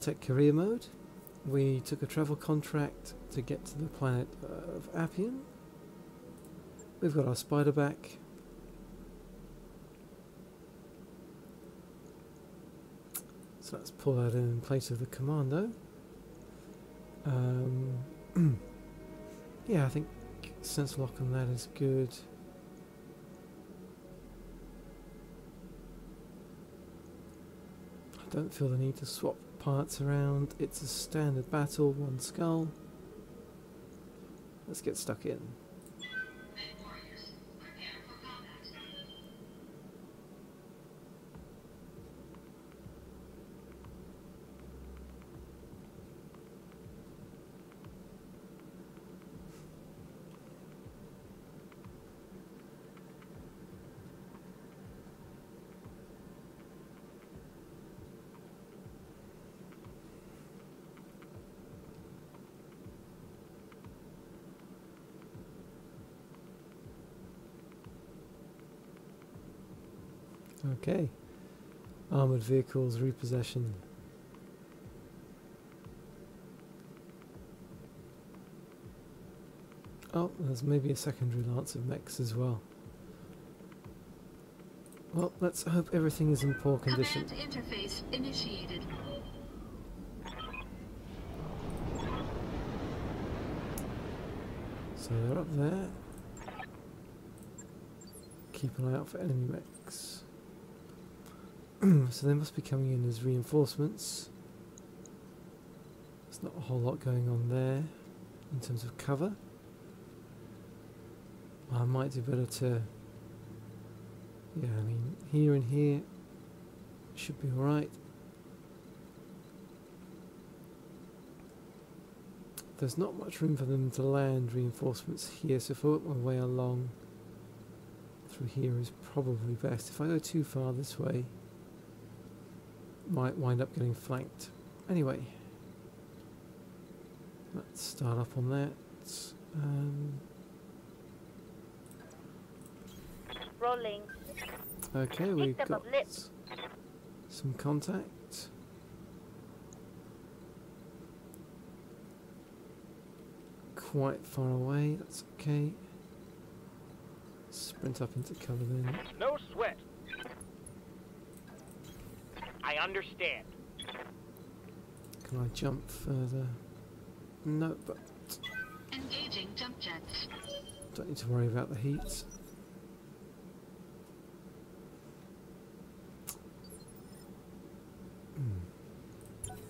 Battletech career mode. We took a travel contract to get to the planet of Appian. We've got our spider back. So let's pull that in place of the commando. Yeah, I think sense lock on that is good. I don't feel the need to swap parts around. It's a standard battle, one skull. Let's get stuck in. Okay, armoured vehicles repossession. Oh, there's maybe a secondary lance of mechs as well. Well, let's hope everything is in poor condition. Command interface initiated. So they're up there. Keep an eye out for enemy mechs. So they must be coming in as reinforcements. There's not a whole lot going on there in terms of cover. I might do better to... Yeah, I mean, here and here should be alright. There's not much room for them to land reinforcements here, so if I work my way along through here is probably best. If I go too far this way, might wind up getting flanked. Anyway, let's start up on that. Rolling. Okay, we've got some contact. Quite far away, that's okay. Sprint up into cover then. No sweat. I understand. Can I jump further? No, but Engaging jump jets. don't need to worry about the heat.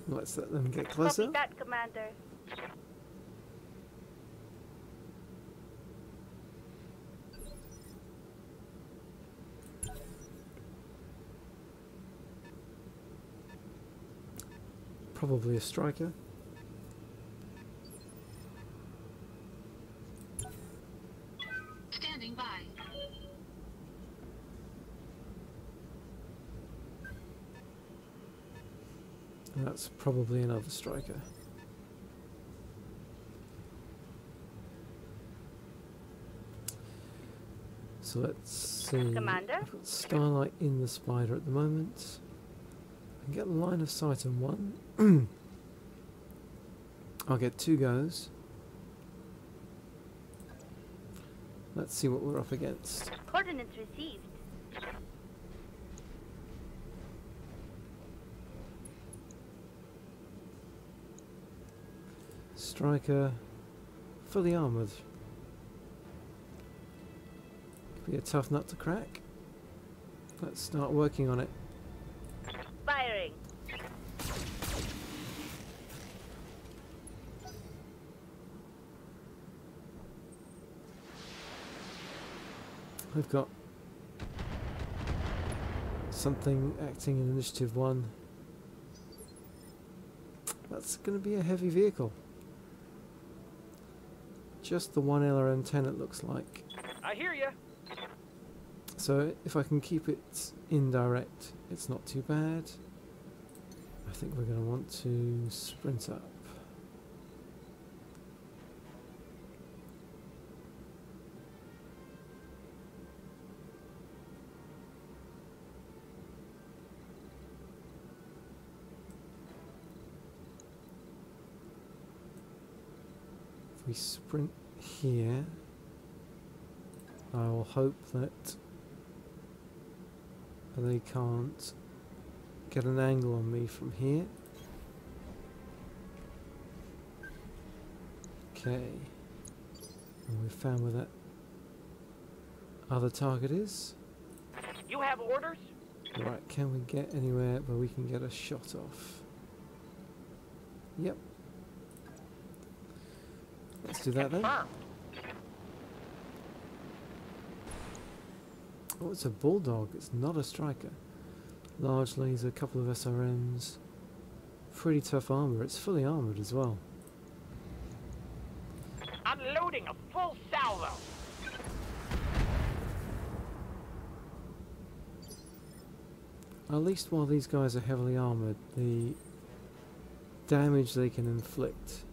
Let's let them get closer. Copy that, Commander. Probably a striker. Standing by. And that's probably another striker. So let's see. Commander? I've got starlight in the spider at the moment. I can get line of sight on one. I'll get 2 goes. Let's see what we're up against. Coordinates received. Striker, fully armoured. Could be a tough nut to crack. Let's start working on it. Firing. I've got something acting in initiative 1. That's going to be a heavy vehicle. Just the one LRM-10 it looks like. I hear you. So if I can keep it indirect, it's not too bad. I think we're going to want to sprint up. we sprint here, I will hope that they can't get an angle on me from here. Okay. And we've found where that other target is. You have orders? Right, can we get anywhere where we can get a shot off? Yep. Let's do that then. Confirmed. Oh, it's a bulldog. It's not a striker. Large laser, a couple of SRMs. Pretty tough armor. It's fully armored as well. Unloading a full salvo. At least while these guys are heavily armored, the damage they can inflict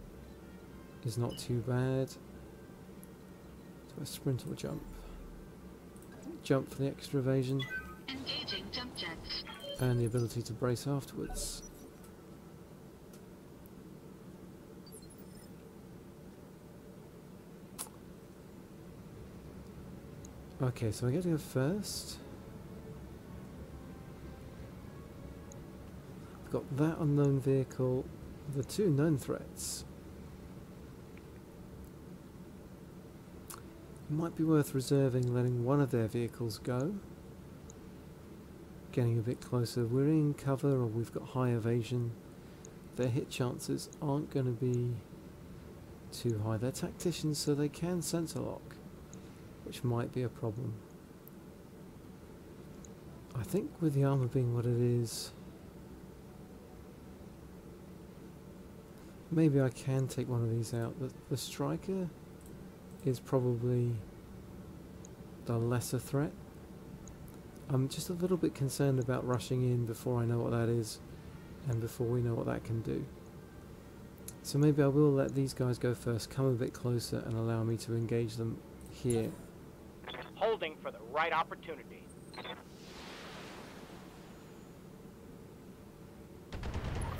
is not too bad. Do I sprint or jump? Jump for the extra evasion Engaging jump jets. and the ability to brace afterwards. Okay, so I get to go first. I've got that unknown vehicle, the two known threats. Might be worth reserving, letting one of their vehicles go. Getting a bit closer. We're in cover or we've got high evasion. Their hit chances aren't going to be too high. They're tacticians, so they can sensor lock, which might be a problem. I think with the armor being what it is, maybe I can take one of these out. The striker is probably the lesser threat. I'm just a little bit concerned about rushing in before I know what that is and before we know what that can do. So maybe I will let these guys go first, come a bit closer and allow me to engage them here. Holding for the right opportunity.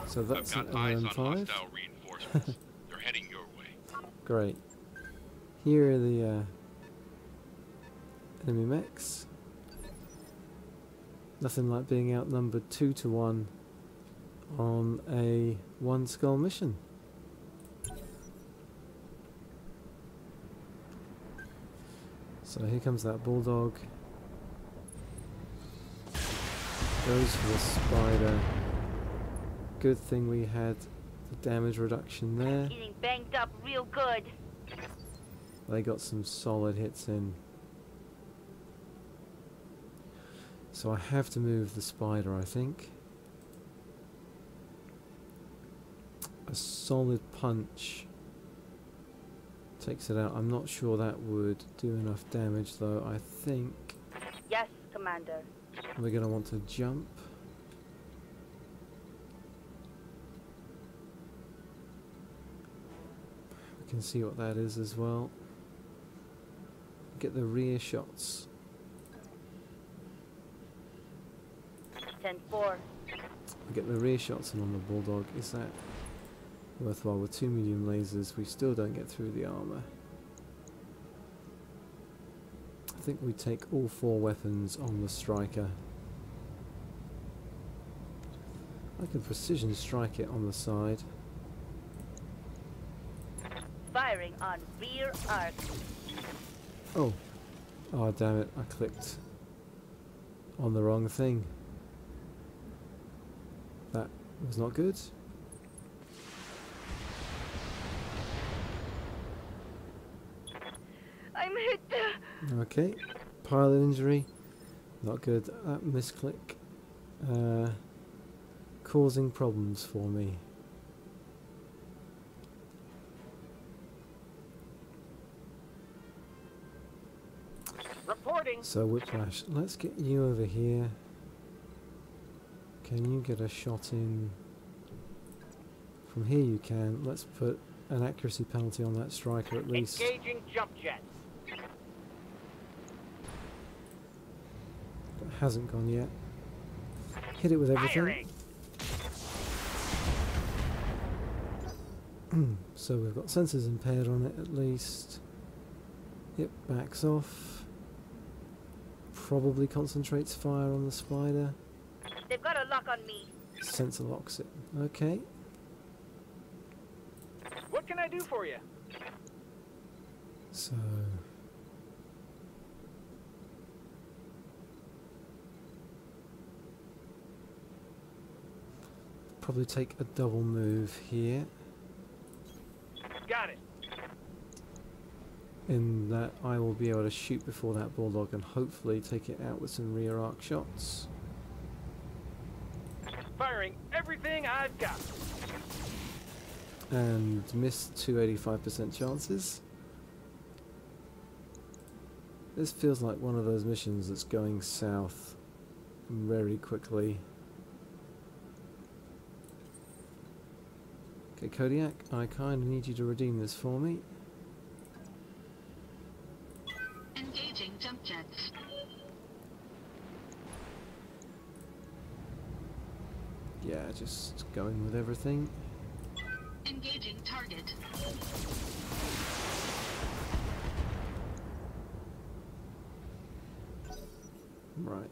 So that's I've an got eyes on 5. hostile reinforcements. They're heading your way. Great. Here are the enemy mechs. Nothing like being outnumbered 2 to 1 on a 1 skull mission. So here comes that bulldog. Goes for the spider. Good thing we had the damage reduction there. Getting banged up real good. They got some solid hits in. So I have to move the spider, I think. A solid punch takes it out. I'm not sure that would do enough damage though. I think Yes, Commander. we're going to want to jump. We can see what that is as well. Get the rear shots. 10-4. We get the rear shots in on the bulldog. Is that worthwhile? With 2 medium lasers, we still don't get through the armor. I think we take all 4 weapons on the striker. I can precision strike it on the side. Firing on rear arc. Oh, oh damn it! I clicked on the wrong thing. That was not good. I'm hit. Okay, pilot injury, not good. That misclick, causing problems for me. Reporting. So Whiplash, let's get you over here. Can you get a shot in? From here you can. Let's put an accuracy penalty on that striker at least. Engaging jump jets. That hasn't gone yet. Hit it with everything. Firing. So we've got sensors impaired on it at least. It backs off. Probably concentrates fire on the spider. They've got a lock on me. Sensor locks it. Okay. What can I do for you? So probably take a double move here, Got it. in that I will be able to shoot before that bulldog and hopefully take it out with some rear arc shots. Firing everything I've got. And miss 285% chances. This feels like one of those missions that's going south very quickly. Okay, Kodiak, I kind of need you to redeem this for me. Engaging jump jets. Yeah, just going with everything. Engaging target. Right.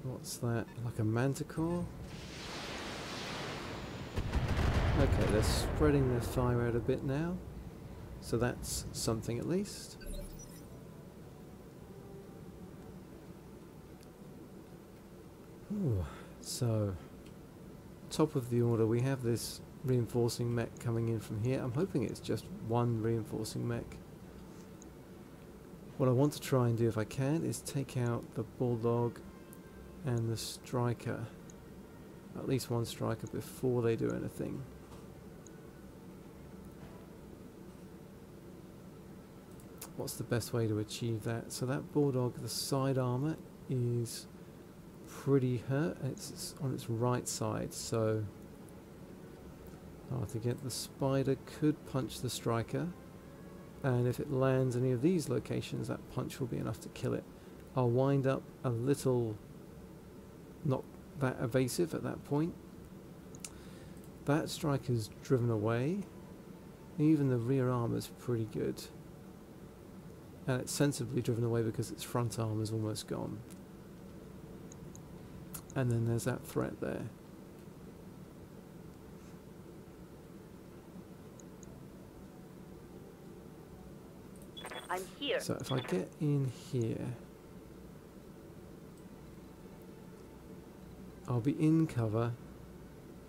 What's that? Like a manticore? Okay, they're spreading their fire out a bit now. So that's something at least. Ooh, so, top of the order, we have this reinforcing mech coming in from here. I'm hoping it's just one reinforcing mech. What I want to try and do, if I can, is take out the bulldog and the striker. At least one striker before they do anything. What's the best way to achieve that? So that bulldog, the side armor is pretty hurt. It's on its right side, so to get the spider could punch the striker, and if it lands any of these locations, that punch will be enough to kill it. I'll wind up a little not that evasive at that point. That striker's driven away. Even the rear armor's pretty good. And it's sensibly driven away because its front arm is almost gone. And then there's that threat there. I'm here. So if I get in here, I'll be in cover,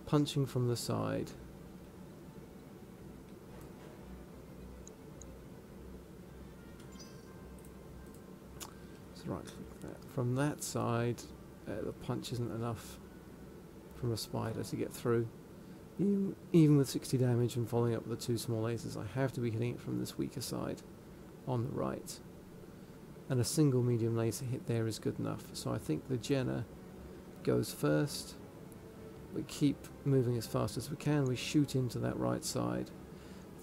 punching from the side. Right click that. From that side, the punch isn't enough from a spider to get through. Even with 60 damage and following up with the two small lasers, I have to be hitting it from this weaker side on the right. And a single medium laser hit there is good enough. So I think the Jenner goes first. We keep moving as fast as we can. We shoot into that right side.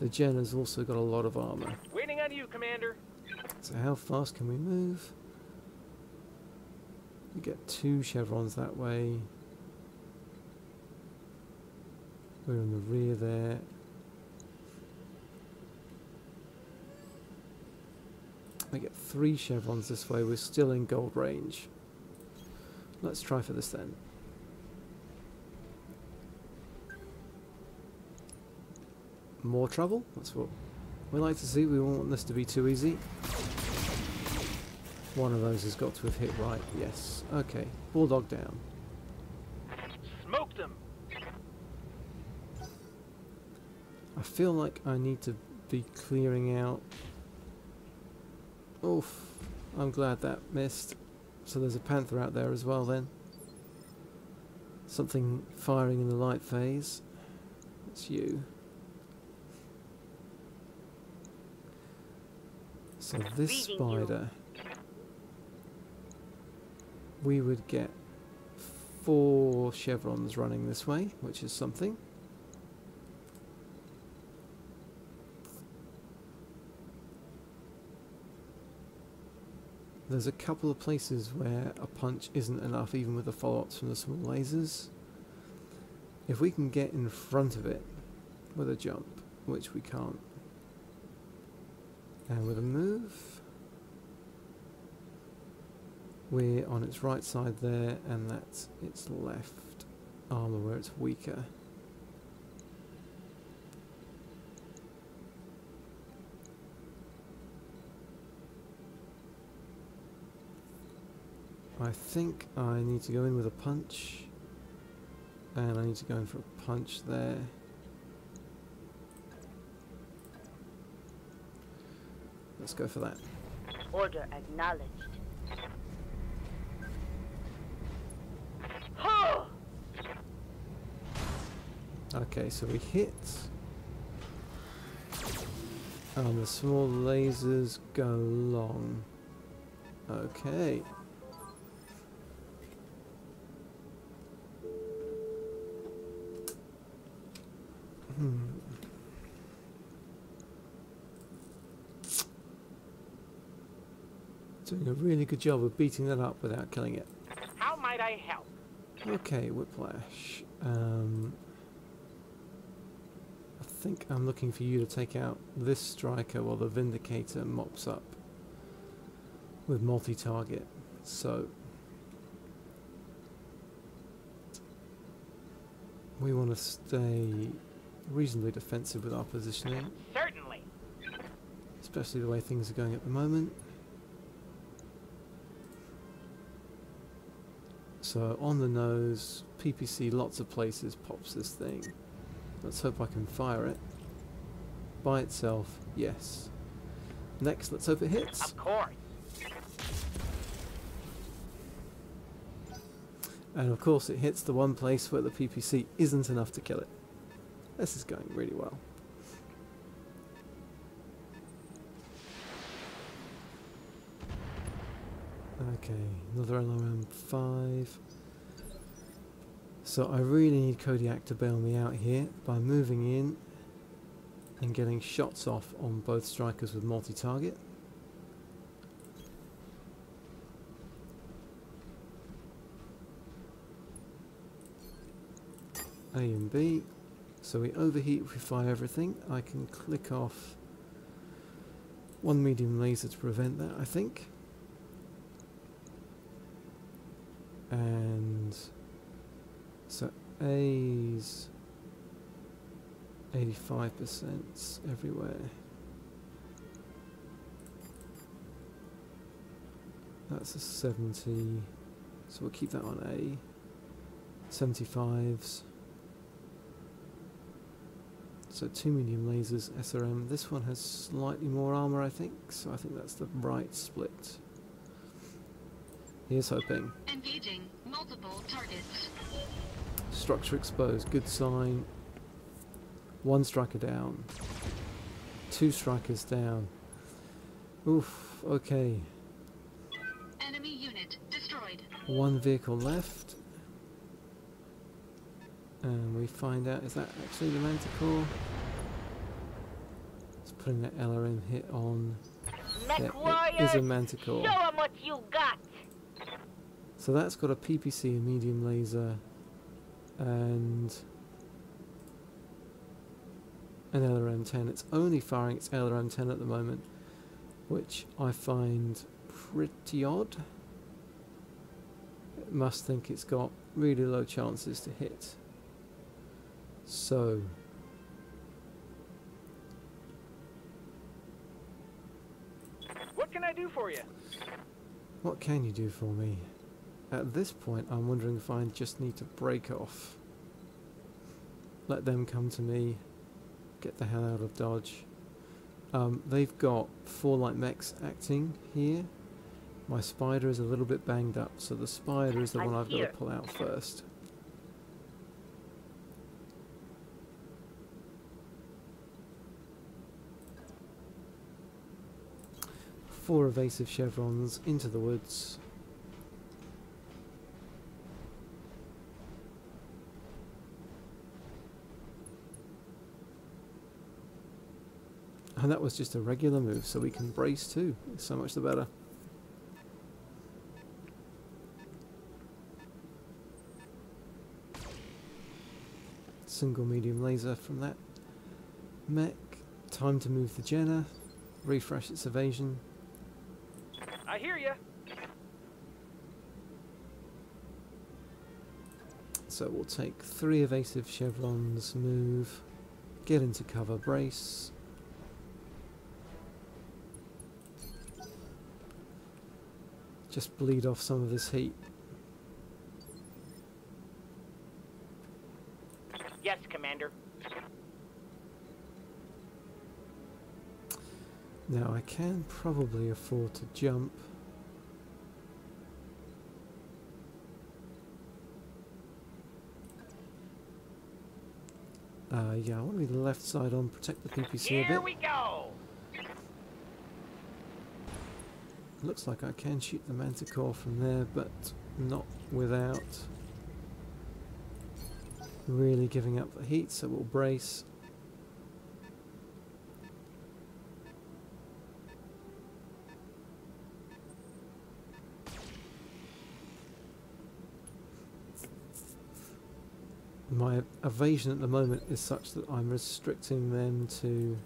The Jenner's also got a lot of armor. Waiting on you, Commander. So how fast can we move? We get 2 chevrons that way. We're in the rear there. We get 3 chevrons this way. We're still in gold range. Let's try for this then. More trouble? That's what we like to see. We don't want this to be too easy. One of those has got to have hit right. Yes. Okay. Bulldog down. Smoked them. I feel like I need to be clearing out. Oof. I'm glad that missed. So there's a panther out there as well then. Something firing in the light phase. It's you. So this spider, we would get 4 chevrons running this way, which is something. There's a couple of places where a punch isn't enough, even with the follow-ups from the small lasers. if we can get in front of it with a jump, which we can't, and with a move, we're on its right side there, and that's its left armour where it's weaker. I think I need to go in with a punch, and I need to go in for a punch there. Let's go for that. Order acknowledged. Okay, so we hit, and the small lasers go long. Okay. Doing a really good job of beating that up without killing it. How might I help? Okay, Whiplash. I think I'm looking for you to take out this striker while the Vindicator mops up with multi-target. So we want to stay reasonably defensive with our positioning, Certainly. especially the way things are going at the moment. So on the nose, PPC, lots of places, pops this thing. Let's hope I can fire it. By itself, yes. Next, let's hope it hits. Of course. And of course it hits the one place where the PPC isn't enough to kill it. This is going really well. Okay, another LRM-5. So I really need Kodiak to bail me out here by moving in and getting shots off on both strikers with multi-target. A and B. So we overheat if we fire everything. I can click off one medium laser to prevent that, I think. And so A's 85% everywhere. That's a 70, so we'll keep that on A. 75s. So 2 medium lasers, SRM. This one has slightly more armor, I think, so I think that's the right split. Here's hoping. Engaging multiple targets. Structure exposed, good sign. 1 striker down. 2 strikers down. Oof, okay. Enemy unit destroyed. 1 vehicle left. And we find out, is that actually the Manticore? It's putting that LRM hit on. Yeah, it is a Manticore. Show 'em what you got. So that's got a PPC, a medium laser, and an LRM-10. It's only firing its LRM-10 at the moment, which I find pretty odd. It must think it's got really low chances to hit. So What can I do for you? what can you do for me? At this point, I'm wondering if I just need to break off. Let them come to me. Get the hell out of Dodge. They've got 4 light mechs acting here. My Spider is a little bit banged up, so the Spider is the one I've got to pull out first. Four evasive chevrons into the woods. And that was just a regular move, so we can brace too. So much the better. single medium laser from that mech. Time to move the Jenner, refresh its evasion. I hear ya. So we'll take 3 evasive chevrons, move, get into cover, brace. Just bleed off some of this heat. Yes, Commander. Now I can probably afford to jump. Yeah, I want to be the left side on, protect the PPC a Here bit. we go. Looks like I can shoot the Manticore from there, but not without really giving up the heat, so we'll brace. My evasion at the moment is such that I'm restricting them to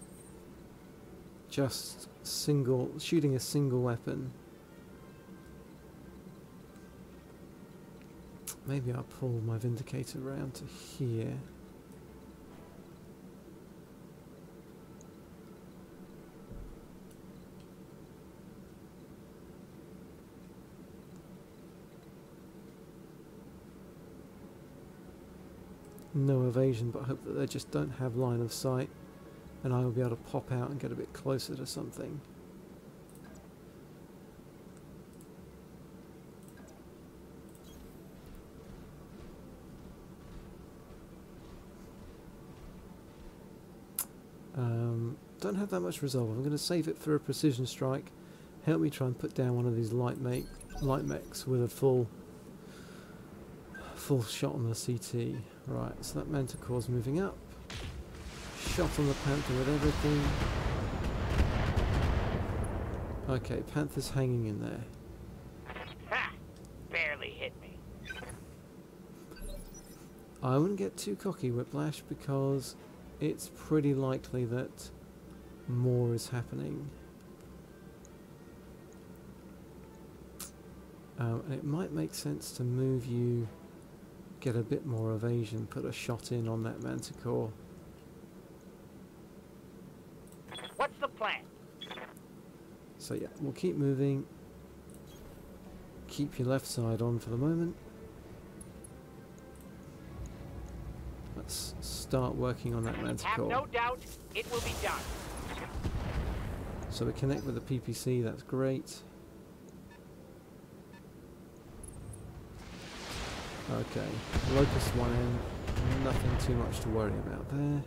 just shooting a single weapon. Maybe I'll pull my Vindicator around to here. No evasion, but I hope that they just don't have line of sight and I will be able to pop out and get a bit closer to something. Don't have that much resolve. I'm going to save it for a precision strike. Help me try and put down one of these light mechs with a full shot on the CT. Right, so that Manticore's moving up. Shot on the Panther with everything. Okay, Panther's hanging in there. Ha! Barely hit me. I wouldn't get too cocky, Whiplash, because it's pretty likely that more is happening. And it might make sense to move you, get a bit more evasion, put a shot in on that Manticore. What's the plan? So yeah, we'll keep moving. Keep your left side on for the moment. Let's start working on that Have Manticore. no doubt it will be done. So we connect with the PPC, that's great. Okay, Locust 1M, nothing too much to worry about there.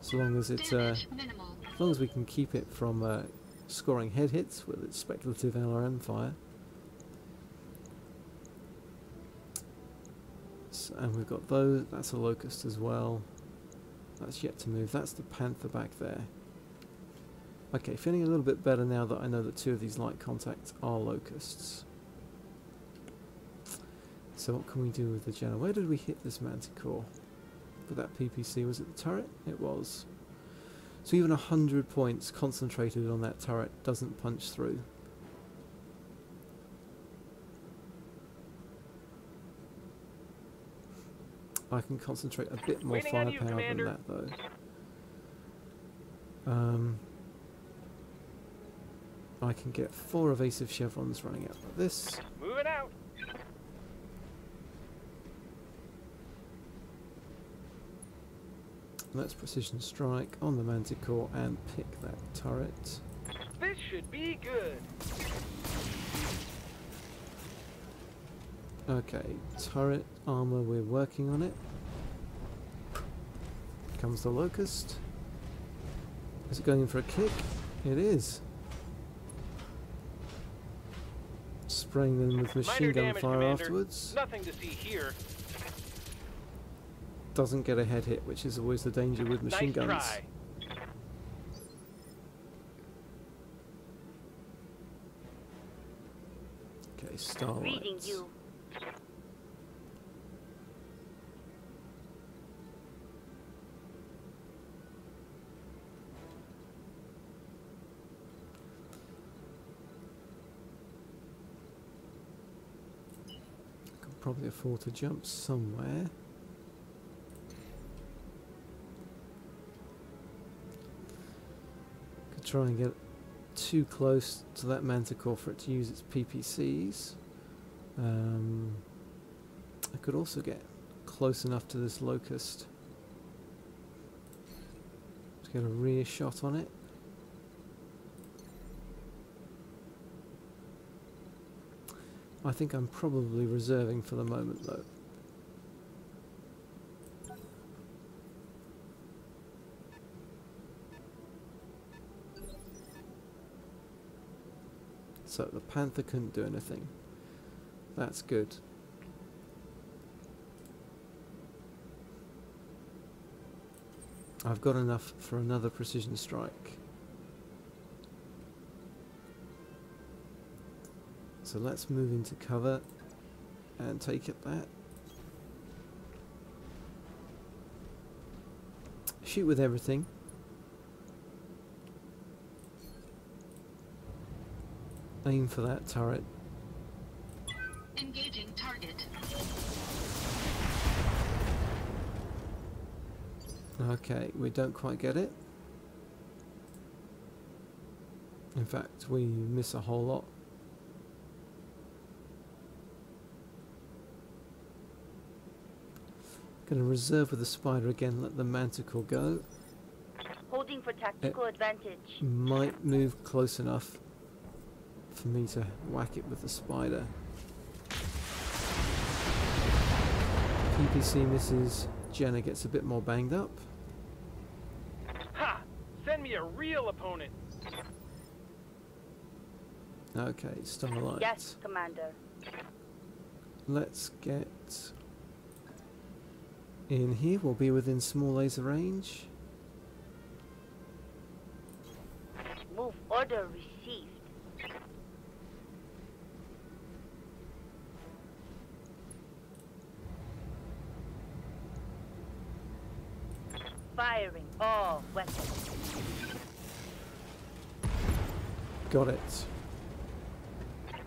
So long as it's Damage minimal. as long as we can keep it from scoring head hits with its speculative LRM fire. So, and we've got those, that's a Locust as well. That's yet to move, that's the Panther back there. Okay, feeling a little bit better now that I know that 2 of these light contacts are Locusts. So what can we do with the Jenner? Where did we hit this Manticore? With that PPC, was it the turret? It was. So even 100 points concentrated on that turret doesn't punch through. I can concentrate a bit more Waiting on you, firepower than Commander. that though. I can get 4 evasive chevrons running out like this. Moving out. Let's precision strike on the Manticore and pick that turret. This should be good. Okay, turret armor, we're working on it. Comes the Locust. Is it going in for a kick? It is. Spraying them with machine Minor gun damage, fire Commander. afterwards. Nothing to see here. Doesn't get a head hit, which is always the danger with machine Nice guns. try. Okay, starlight. Reading you. probably afford to jump somewhere. Could try and get too close to that manticore for it to use its PPCs. I could also get close enough to this locust to get a rear shot on it. I think I'm probably reserving for the moment though. So the panther couldn't do anything. That's good. I've got enough for another precision strike. So let's move into cover and take it that. Shoot with everything. Aim for that turret. Engaging target. Okay, we don't quite get it. In fact, we miss a whole lot. Going to reserve with the spider again, let the manticore go. Holding for tactical advantage. Might move close enough for me to whack it with the spider. PPC misses, Jenna gets a bit more banged up. Ha! Send me a real opponent. Okay, Starlight. Yes, Commander. Let's get in here, we'll be within small laser range. Move order received. Firing all weapons. Got it.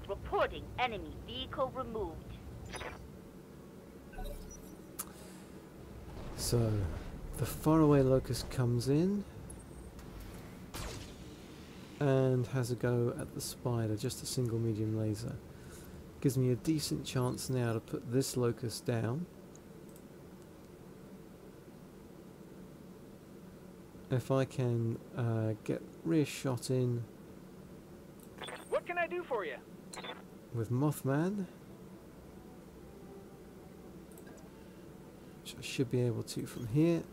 Reporting enemy vehicle removed. So, the faraway locust comes in and has a go at the spider, just a single medium laser. Gives me a decent chance now to put this locust down. If I can get rear shot in What can I do for you? with Mothman, which I should be able to from here.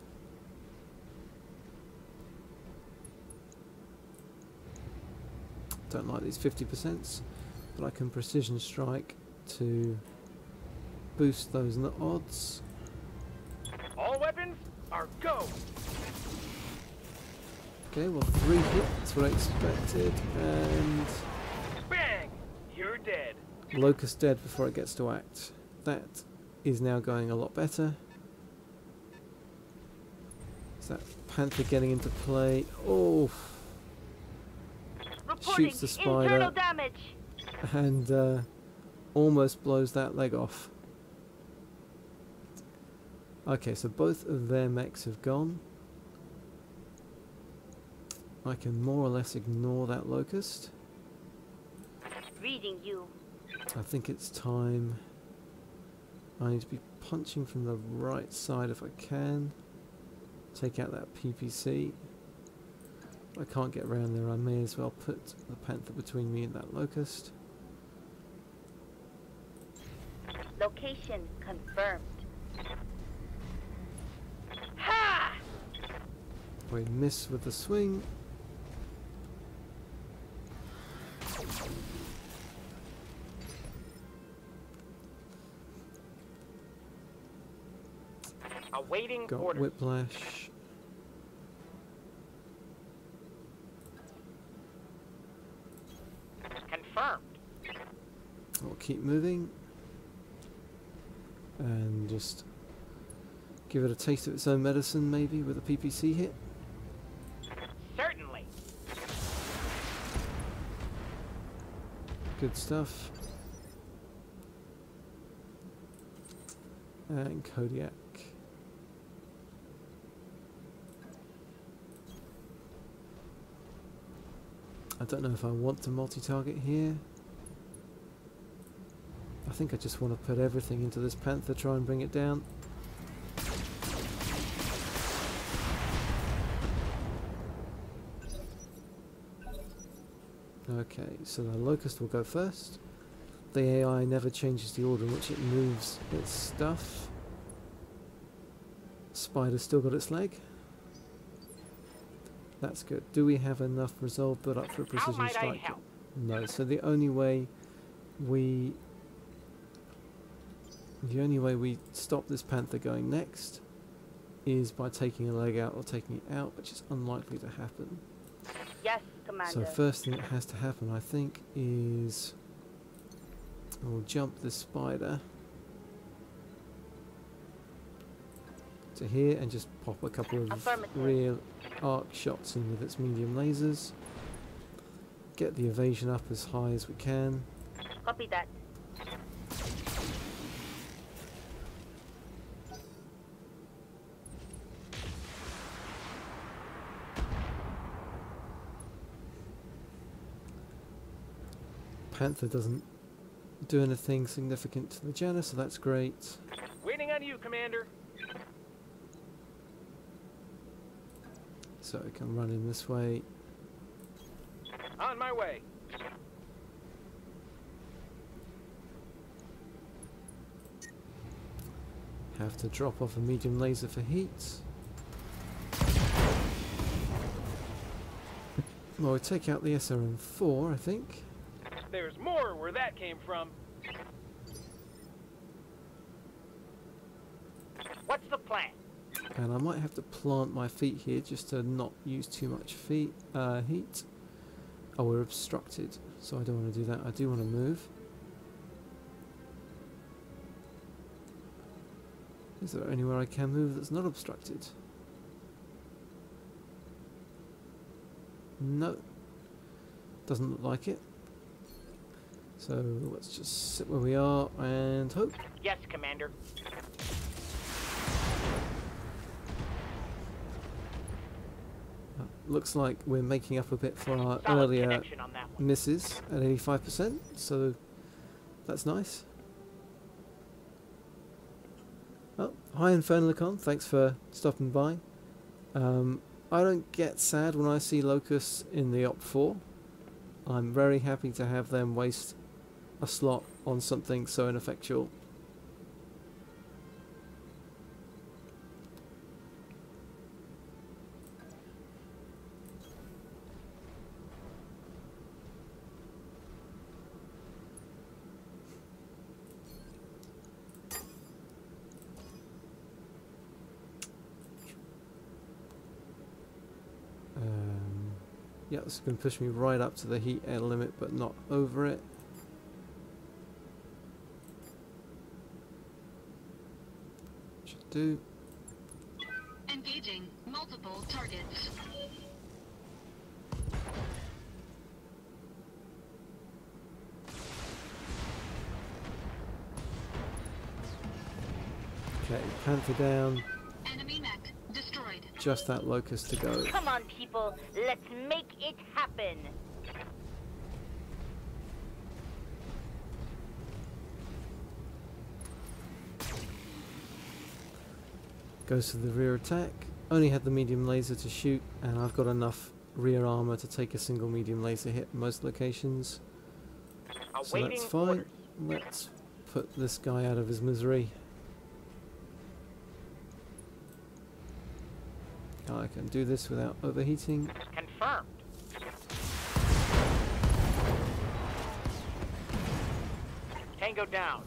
Don't like these 50%, but I can precision strike to boost those odds. All weapons are go. Okay, well 3 hits, what I expected, and Bang! You're dead. locust dead before it gets to act. That is now going a lot better. Is that panther getting into play? Oh, Reporting shoots the spider internal damage. and almost blows that leg off. Okay, so both of their mechs have gone. I can more or less ignore that locust. Reading you. I think it's time. I need to be punching from the right side if I can. Take out that PPC. If I can't get around there, I may as well put the panther between me and that locust. Location confirmed. Ha! We miss with the swing. Awaiting Got orders. whiplash. Confirmed. I'll keep moving. And just give it a taste of its own medicine, maybe, with a PPC hit. Certainly. Good stuff. and Kodiak. I don't know if I want to multi-target here. I think I just want to put everything into this Panther, try and bring it down. Okay, so the Locust will go first. The AI never changes the order in which it moves its stuff. Spider's still got its leg. That's good. Do we have enough resolve built up for a precision strike? No, so the only way we stop this Panther going next is by taking a leg out or taking it out, which is unlikely to happen. Yes, Commander. So first thing that has to happen, I think, is we'll jump the Spider to here and just pop a couple of real arc shots in with its medium lasers. Get the evasion up as high as we can. Copy that. Panther doesn't do anything significant to the Janus, so that's great. Waiting on you, Commander. So I can run in this way. On my way. Have to drop off a medium laser for heat. Well, we take out the SRM-4, I think. There's more where that came from. What's the plan? And I might have to plant my feet here just to not use too much heat. Oh, we're obstructed, so I don't want to do that. I do want to move. Is there anywhere I can move that's not obstructed? No. Doesn't look like it. So let's just sit where we are and hope. Yes, Commander. Looks like we're making up a bit for our Solid earlier connection on that one. misses at 85%, so that's nice. Oh, hi Infernalicon, thanks for stopping by. I don't get sad when I see locusts in the Op4. I'm very happy to have them waste a slot on something so ineffectual. Yeah, this is going to push me right up to the heat air limit, but not over it. Should do. Engaging multiple targets. Okay, Panther down. Enemy mech destroyed. Just that locust to go. Come on, people. Let's make it happen. Goes to the rear attack. Only had the medium laser to shoot, and I've got enough rear armor to take a single medium laser hit in most locations. So that's fine. Let's put this guy out of his misery. I can do this without overheating. Confirmed. Tango down.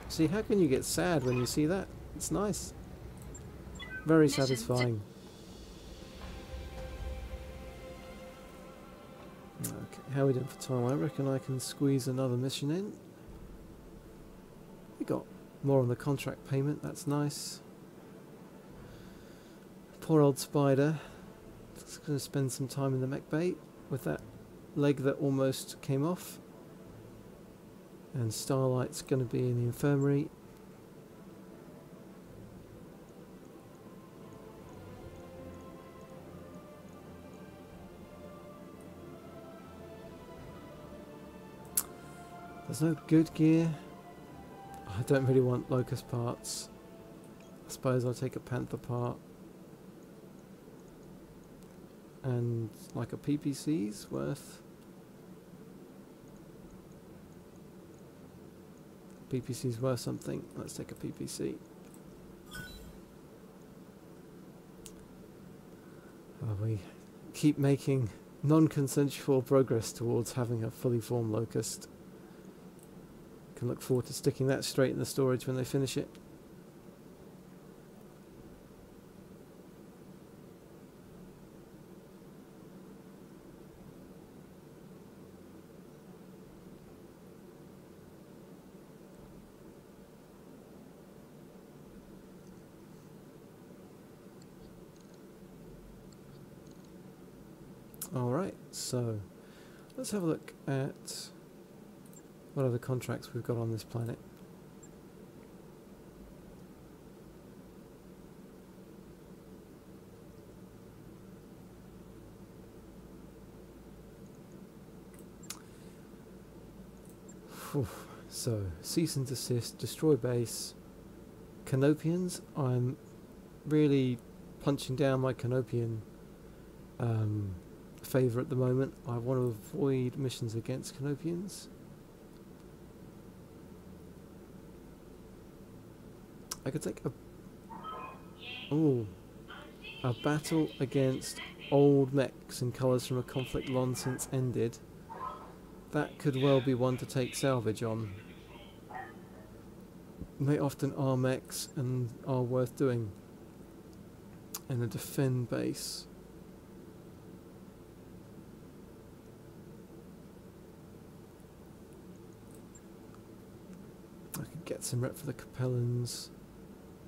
See, how can you get sad when you see that? It's nice. Very Mission satisfying. Okay, how are we doing for time? I reckon I can squeeze another mission in. We got more on the contract payment, that's nice. Poor old Spider. It's going to spend some time in the mech bay with that leg that almost came off. And Starlight's going to be in the infirmary. There's no good gear. I don't really want Locust parts. I suppose I'll take a Panther part. And like a PPC's worth. PPC's worth something. Let's take a PPC. We keep making non-consensual progress towards having a fully formed Locust. Can look forward to sticking that straight in the storage when they finish it. Alright, so let's have a look at what other contracts we've got on this planet. Whew. So, cease and desist, destroy base, Canopians. I'm really punching down my Canopian favour at the moment. I want to avoid missions against Canopians. I could take a battle against old mechs and colours from a conflict long since ended. That could well be one to take salvage on. They often are mechs and are worth doing in a defend base. I could get some rep for the Capellans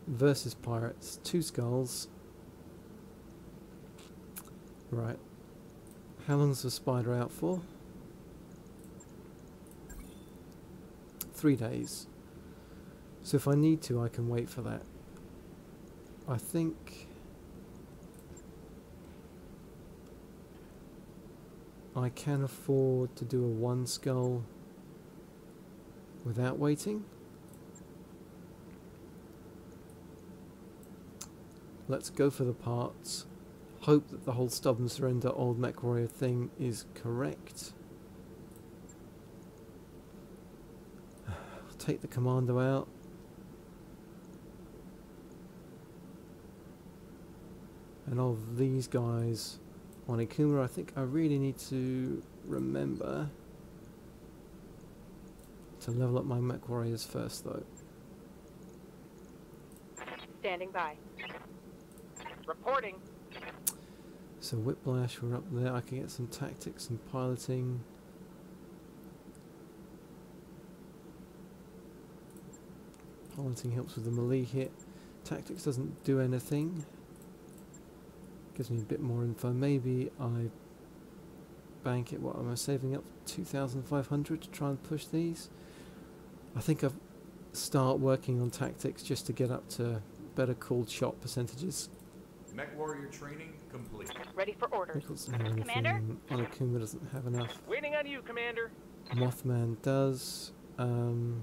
versus pirates. 2 skulls. Right. How long's the spider out for? 3 days. So if I need to, I can wait for that. I think I can afford to do a 1 skull without waiting. Let's go for the parts. Hope that the whole stubborn surrender old mech warrior thing is correct. I'll take the commando out. And of these guys on Ikuma, I think I really need to remember to level up my mech warriors first though. Standing by. Reporting. So Whiplash, we're up there. I can get some tactics and piloting. Piloting helps with the melee hit. Tactics doesn't do anything. Gives me a bit more info. Maybe I bank it. What am I saving up? 2,500 to try and push these. I think I'll start working on tactics just to get up to better called shot percentages. Mech warrior training complete. Ready for orders. Nichols doesn't have anything. Commander? Onokuma doesn't have enough. Waiting on you, Commander. Mothman does. So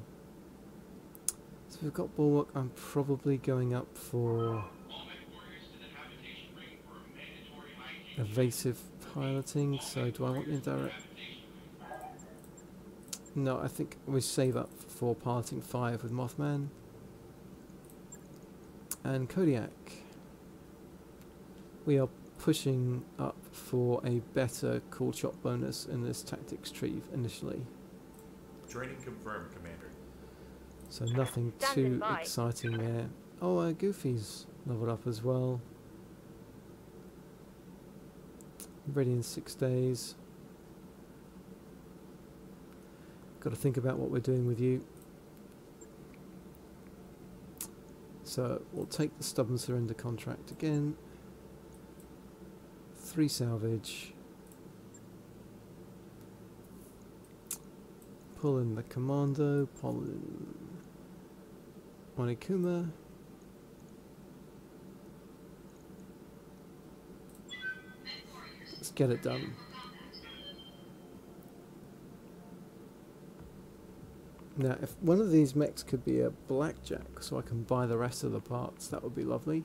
we've got Bulwark. I'm probably going up for evasive piloting. So do I want indirect? No, I think we save up for piloting 5 with Mothman. And Kodiak. We are pushing up for a better call shot bonus in this tactics tree initially. Training confirmed, Commander. So nothing Standing too by. exciting there. Oh, Goofy's leveled up as well. Ready in 6 days. Got to think about what we're doing with you. So we'll take the stubborn surrender contract again. 3 salvage. Pull in the commando. Pull in Onokuma. Let's get it done. Now, if one of these mechs could be a blackjack, so I can buy the rest of the parts, that would be lovely.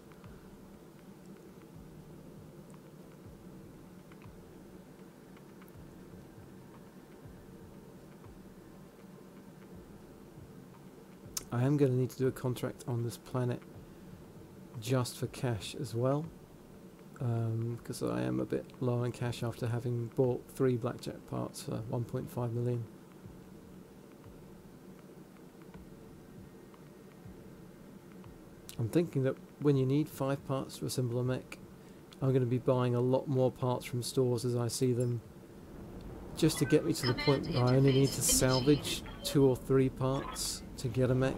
I am going to need to do a contract on this planet just for cash as well, because I am a bit low on cash after having bought 3 blackjack parts for 1.5 million. I'm thinking that when you need 5 parts to assemble a mech, I'm going to be buying a lot more parts from stores as I see them, just to get me to the point where I only need to salvage 2 or 3 parts to get a mech.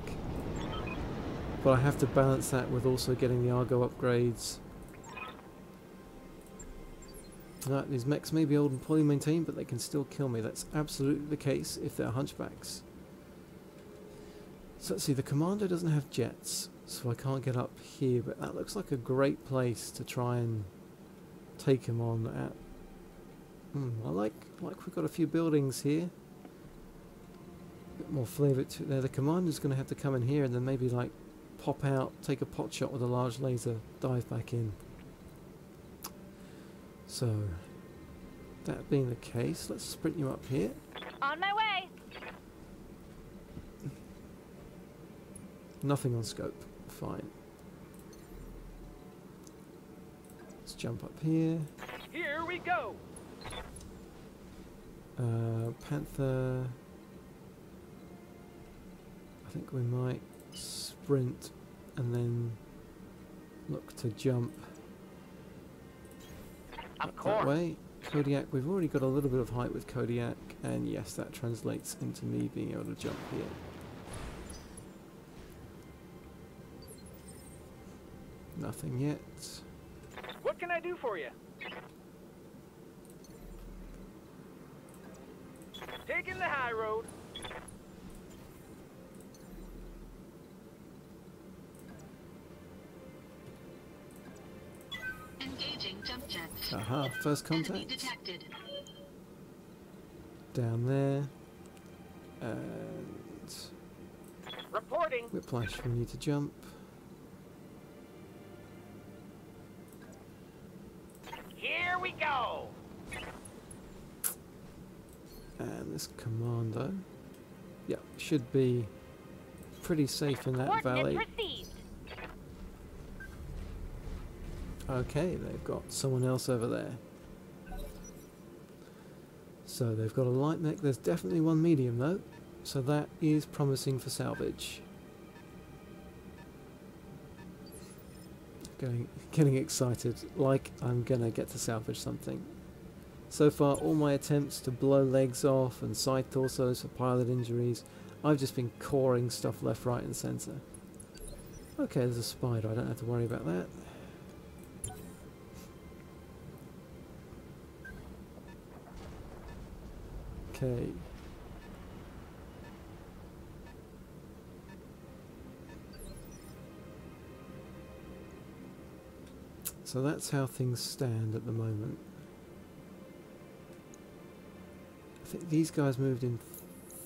But I have to balance that with also getting the Argo upgrades. Right, these mechs may be old and poorly maintained, but they can still kill me. That's absolutely the case if they're hunchbacks. So let's see, the Commando doesn't have jets, so I can't get up here, but that looks like a great place to try and take him on at. I like we've got a few buildings here. Bit more flavour to there. The Commander's going to have to come in here and then maybe like pop out, take a pot shot with a large laser, dive back in. So, that being the case, let's sprint you up here. On my way. Nothing on scope. Fine. Let's jump up here. Here we go. Panther. I think we might sprint and then look to jump Of up that course. way. Kodiak, we've already got a little bit of height with Kodiak, and yes, that translates into me being able to jump here. Nothing yet. What can I do for you? Taking the high road. Engaging jump jets. Aha, first Enemy contact. detected. Down there. And Reporting. Whiplash, we need to jump. Here we go. And this Commando. Yeah, should be pretty safe in that valley. Coordinates received. Okay, they've got someone else over there. So they've got a light mech. There's definitely one medium though. So that is promising for salvage. Getting excited, like I'm gonna get to salvage something. So far, all my attempts to blow legs off and side torsos for pilot injuries, I've just been coring stuff left, right and centre. Okay, there's a spider, I don't have to worry about that. Okay. So that's how things stand at the moment. I think these guys moved in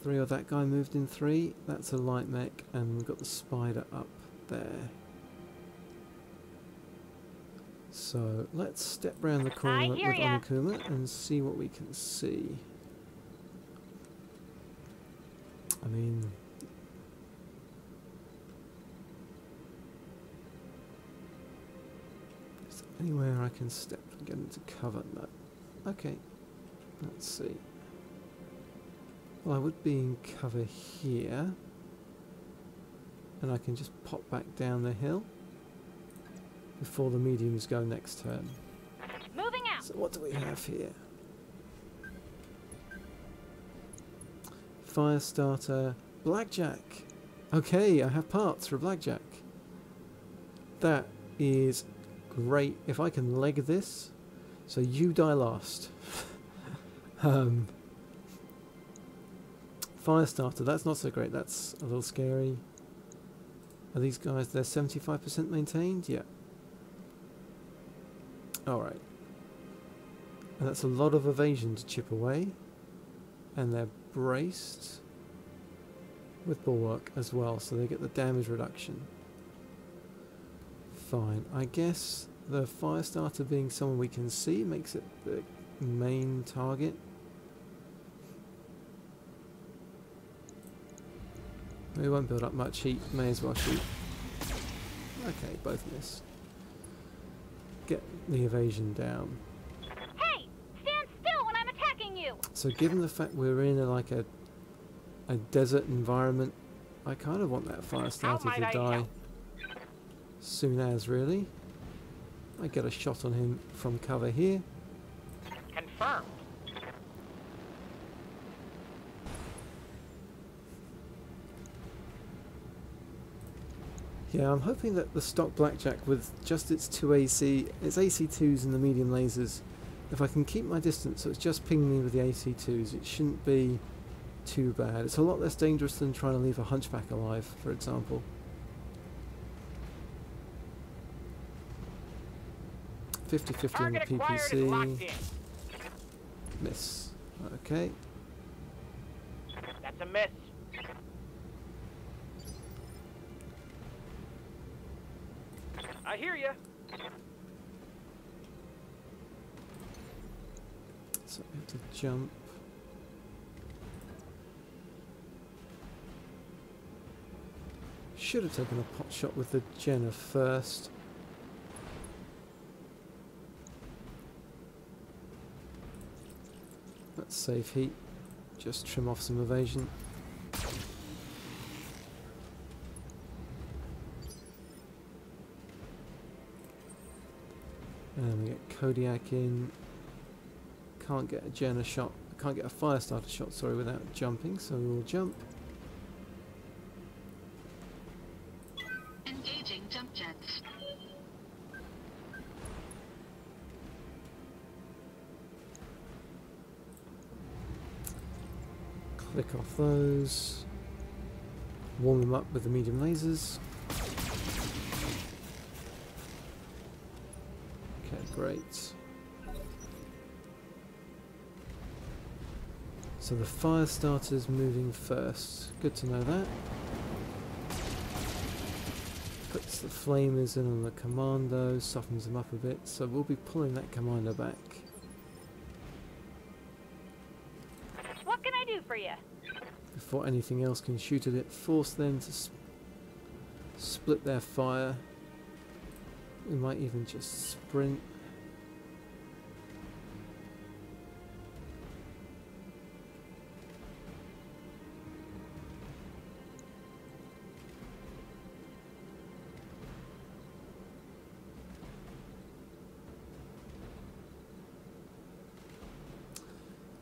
3, or that guy moved in 3. That's a light mech, and we've got the spider up there. So let's step round the corner with hear ya. Onokuma and see what we can see. I mean, is there anywhere I can step and get into cover? No. Okay, let's see. Well, I would be in cover here, and I can just pop back down the hill before the mediums go next turn. Moving out. So what do we have here? Firestarter, Blackjack. Okay, I have parts for Blackjack. That is great. If I can leg this, so you die last. Firestarter, that's not so great. That's a little scary. Are these guys, they're 75% maintained? Yeah. Alright. And that's a lot of evasion to chip away. And they're braced. with bulwark as well, so they get the damage reduction. Fine. I guess the fire starter being someone we can see makes it the main target. We won't build up much heat, may as well shoot. Okay, both miss. Get the evasion down. Hey! Stand still when I'm attacking you! So given the fact we're in a desert environment, I kind of want that fire starter to die soon as, really. I get a shot on him from cover here. Confirmed. Yeah, I'm hoping that the stock blackjack with just its its AC2s and the medium lasers, if I can keep my distance so it's just pinging me with the AC2s, it shouldn't be too bad. It's a lot less dangerous than trying to leave a hunchback alive, for example. 50-50 on the Target acquired is locked PPC. in. Miss. Okay. That's a miss. I hear ya. So we have to jump. Should have taken a pot shot with the Jenna first. Let's save heat. Just trim off some evasion. And we get Kodiak in. Can't get a Jenna shot. Can't get a fire starter shot, sorry, without jumping, so we'll jump. Engaging jump jets. Click off those. Warm them up with the medium lasers. Okay, great. So the fire starter's moving first. Good to know that. Puts the flamers in on the commando, softens them up a bit, so we'll be pulling that commando back. What can I do for you? Before anything else can shoot at it, force them to split their fire. We might even just sprint.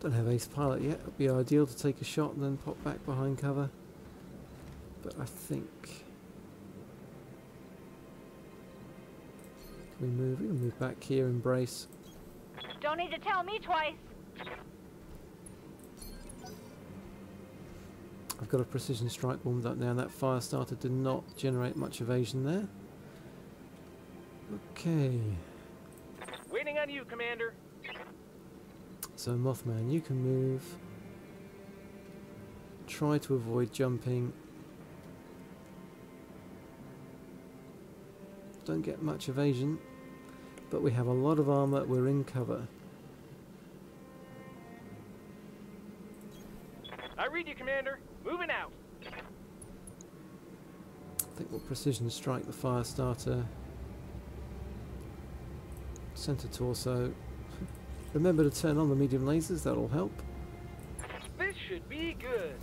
Don't have ace pilot yet. It'd be ideal to take a shot and then pop back behind cover. But I think we can move back here, embrace. Don't need to tell me twice. I've got a precision strike warmed up now. That fire starter did not generate much evasion there. Okay. Waiting on you, Commander. So Mothman, you can move. Try to avoid jumping. Don't get much evasion, but we have a lot of armor. We're in cover. I read you, Commander. Moving out. I think we'll precision strike the fire starter. Center torso. Remember to turn on the medium lasers, that'll help. This should be good.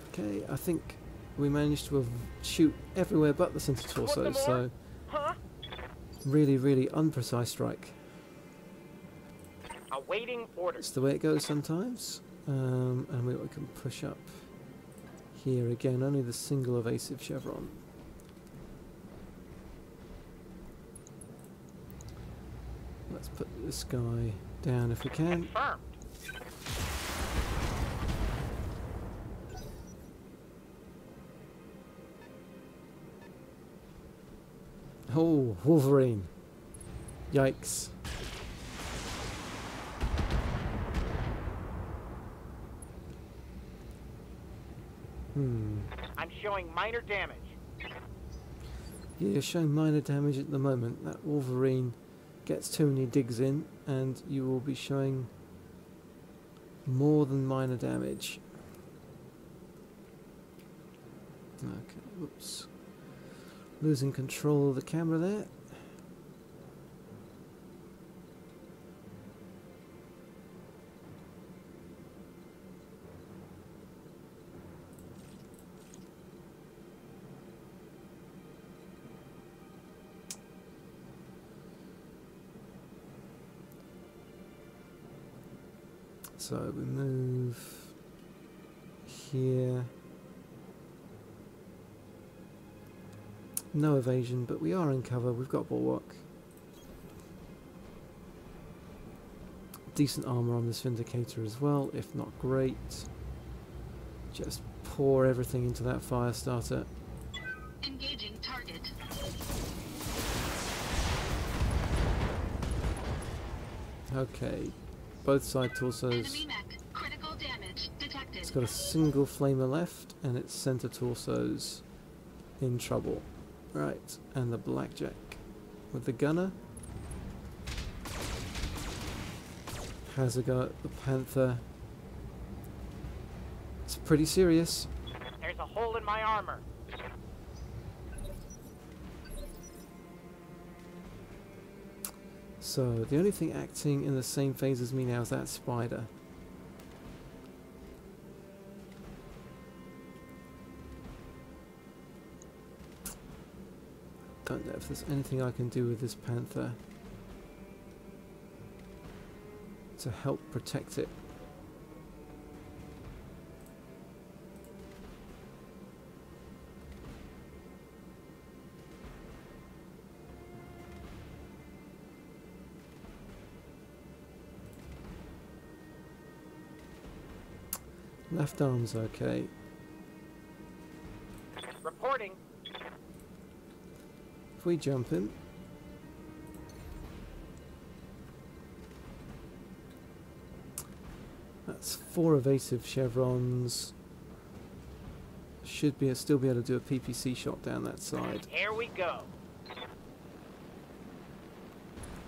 Okay, I think we managed to shoot everywhere but the center torso, Want some so more? Huh? really, really unprecise strike. Awaiting orders. It's the way it goes sometimes. And we can push up here again, only the single evasive chevron. Let's put this guy down if we can. Confirmed. Oh, Wolverine. Yikes. I'm showing minor damage. Yeah, you're showing minor damage at the moment. That Wolverine gets too many digs in, and you will be showing more than minor damage. Okay, whoops. Losing control of the camera there. So we move here. No evasion, but we are in cover. We've got bulwark. Decent armor on this Vindicator as well, if not great. Just pour everything into that fire starter. Engaging target. Okay, both side torsos. Enemy mech. Critical damage detected. It's got a single flamer left, and its center torso's in trouble. Right, and the Blackjack with the gunner has a go at the Panther. It's pretty serious. There's a hole in my armor. So the only thing acting in the same phase as me now is that spider. Don't know if there's anything I can do with this Panther to help protect it. Left arm's okay. Reporting. If we jump him, that's 4 evasive chevrons. Should be still be able to do a PPC shot down that side. Here we go.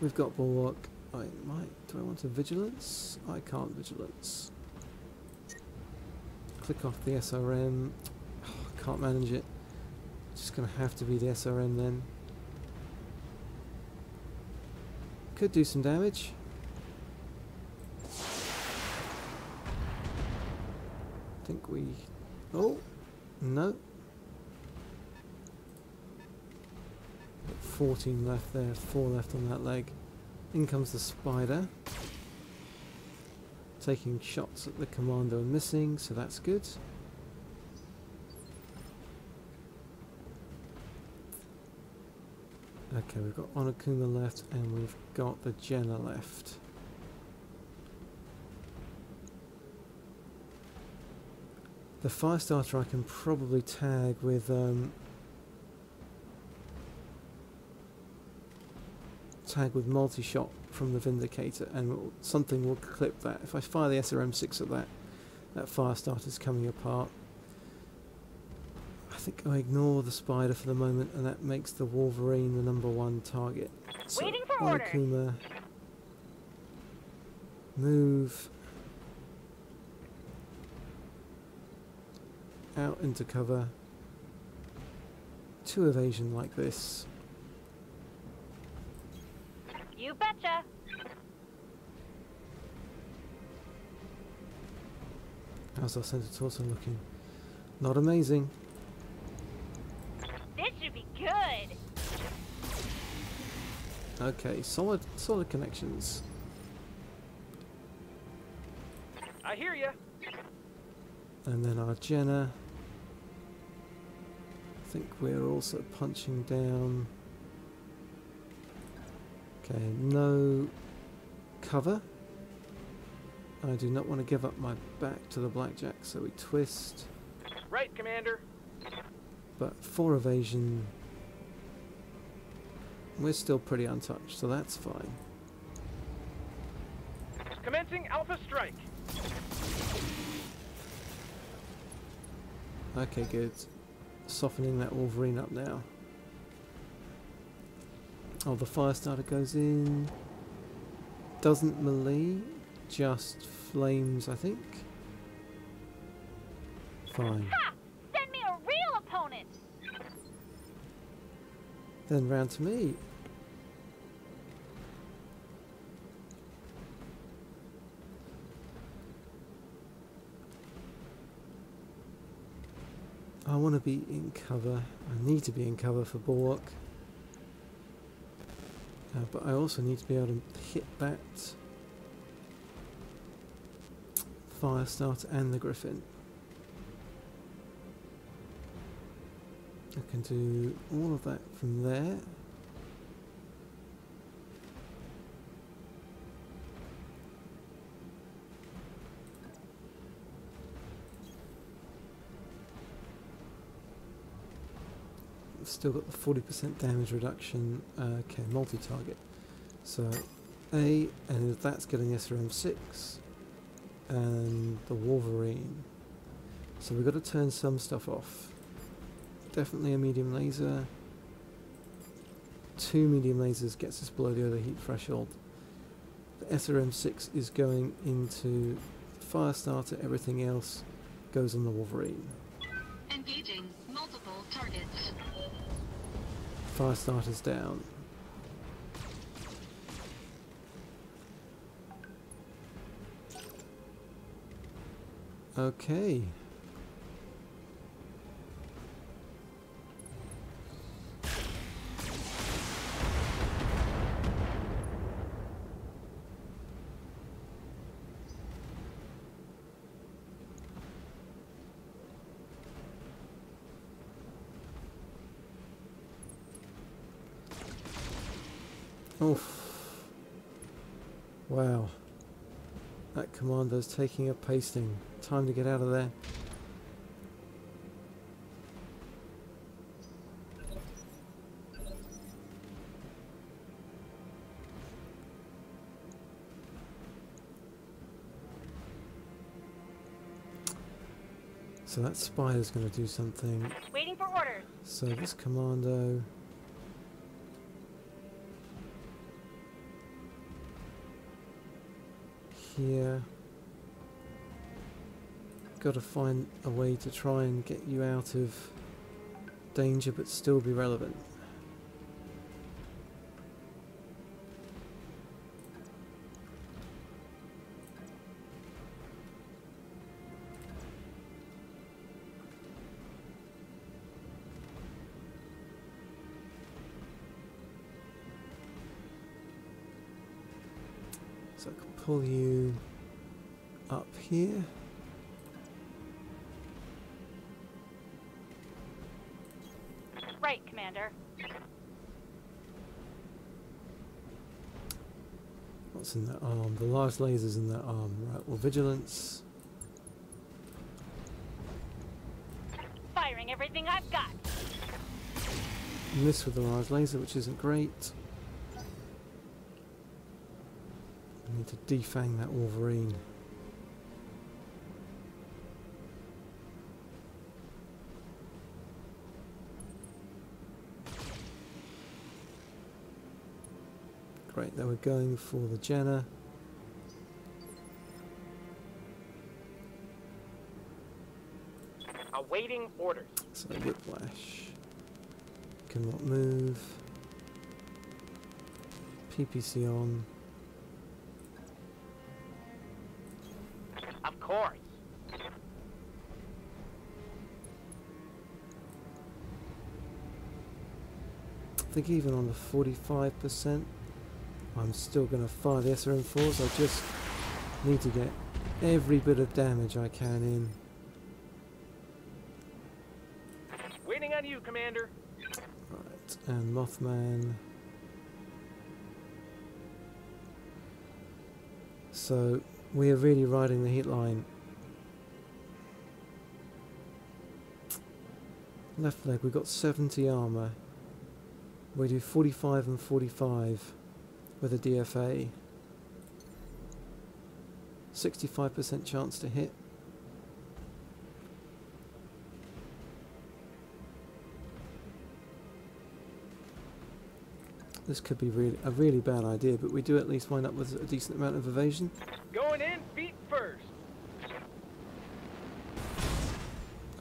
We've got bulwark. Do I want a vigilance? I can't vigilance. Click off the SRM. Oh, can't manage it. Just gonna have to be the SRM then. Could do some damage. Think we... Oh! No. Got 14 left there, 4 left on that leg. In comes the spider. Taking shots at the commando and missing, so that's good. Okay, we've got Onokuma left and we've got the Jenna left. The fire starter I can probably tag with multi-shot from the Vindicator, and something will clip that. If I fire the SRM6 at that fire starter's coming apart. I think I ignore the spider for the moment, and that makes the Wolverine the #1 target. So Waiting for orders. Onokuma, move out into cover. 2 evasion like this. You betcha. How's our center torso looking? Not amazing. This should be good. Okay, solid connections. I hear ya. And then our Jenna. I think we're also punching down. Okay, no cover. I do not want to give up my back to the Blackjack, so we twist. Right, Commander. But 4 evasion. We're still pretty untouched, so that's fine. Commencing Alpha Strike. Okay, good. Softening that Wolverine up now. Oh, the fire starter goes in. Doesn't melee, just flames, I think. Fine. Ha! Send me a real opponent! Then round to me. I want to be in cover. I need to be in cover for Bulwark. But I also need to be able to hit that Firestarter and the Griffin. I can do all of that from there. Still got the 40% damage reduction. Okay, multi-target. So A, and that's getting SRM6 and the Wolverine. So we've got to turn some stuff off. Definitely a medium laser. 2 medium lasers gets us below the overheat threshold. The SRM6 is going into Firestarter. Everything else goes on the Wolverine. Engaging multiple targets. Firestarter's down. Okay. Oof. Wow. That commando's taking a pasting. Time to get out of there. So that spider's going to do something. Waiting for orders. So this commando... here. Got to find a way to try and get you out of danger but still be relevant. So I can pull you up here. Right, Commander. What's in that arm? The large lasers in that arm. Right, well, vigilance. Firing everything I've got. Miss with the large laser, which isn't great. I need to defang that Wolverine. Great, they were going for the Jenna. Awaiting orders. So whiplash. Cannot move. PPC on. Of course. I think even on the 45%, I'm still going to fire the SRM4s. I just need to get every bit of damage I can in. Waiting on you, Commander. Right, and Mothman. So we are really riding the heat line. Left leg, we've got 70 armour. We do 45 and 45 with a DFA. 65% chance to hit. This could be a really bad idea, but we do at least wind up with a decent amount of evasion. Going in, feet first.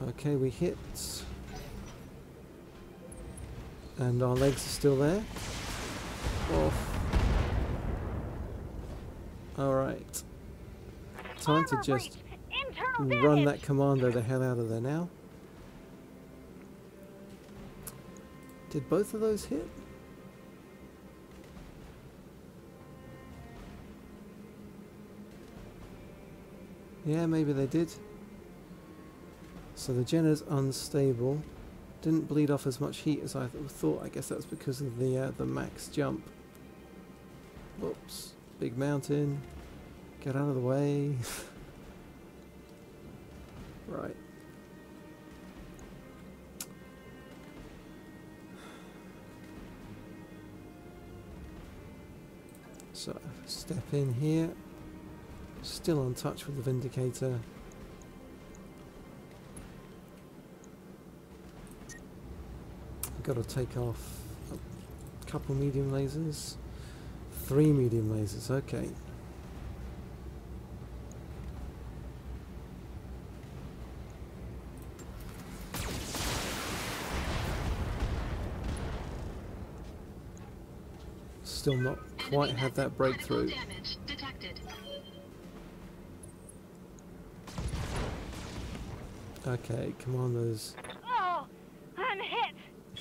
Okay, we hit. And our legs are still there. Off. Alright. Time to Armor just breach! Internal run damage! that commando the hell out of there now. Did both of those hit? Yeah, maybe they did. So the Jenner's unstable. Didn't bleed off as much heat as I thought. I guess that's because of the max jump. Whoops. Big mountain. Get out of the way. Right. So, step in here. Still on touch with the Vindicator. Got to take off a couple medium lasers. 3 medium lasers, okay. Still not quite had that breakthrough. Critical damage detected. Okay, commandos Oh, I'm hit!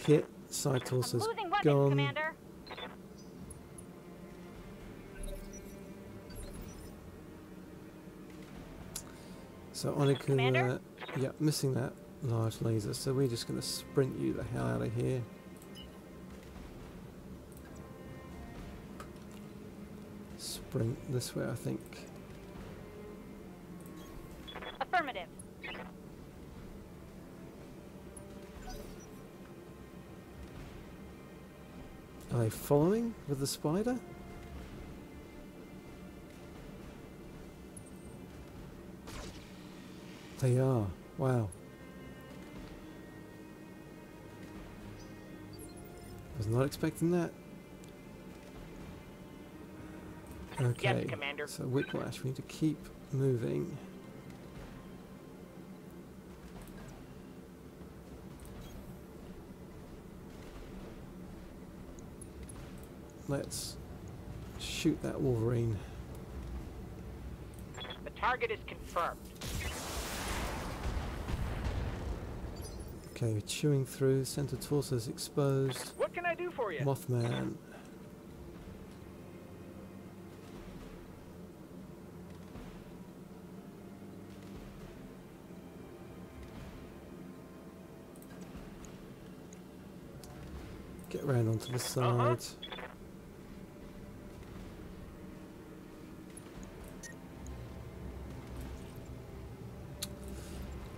hit. Side I'm torso's losing weapons, gone. Commander. So Oniku, Commander? yeah, missing that large laser. So we're just going to sprint you the hell out of here. Sprint this way, I think. Affirmative. Are they following with the spider? They are. Wow. Was not expecting that. Okay. Yes, Commander. So Whiplash, we need to keep moving. Let's shoot that Wolverine. The target is confirmed. Okay, chewing through. Center torso's exposed. What can I do for you? Mothman. Get round onto the side.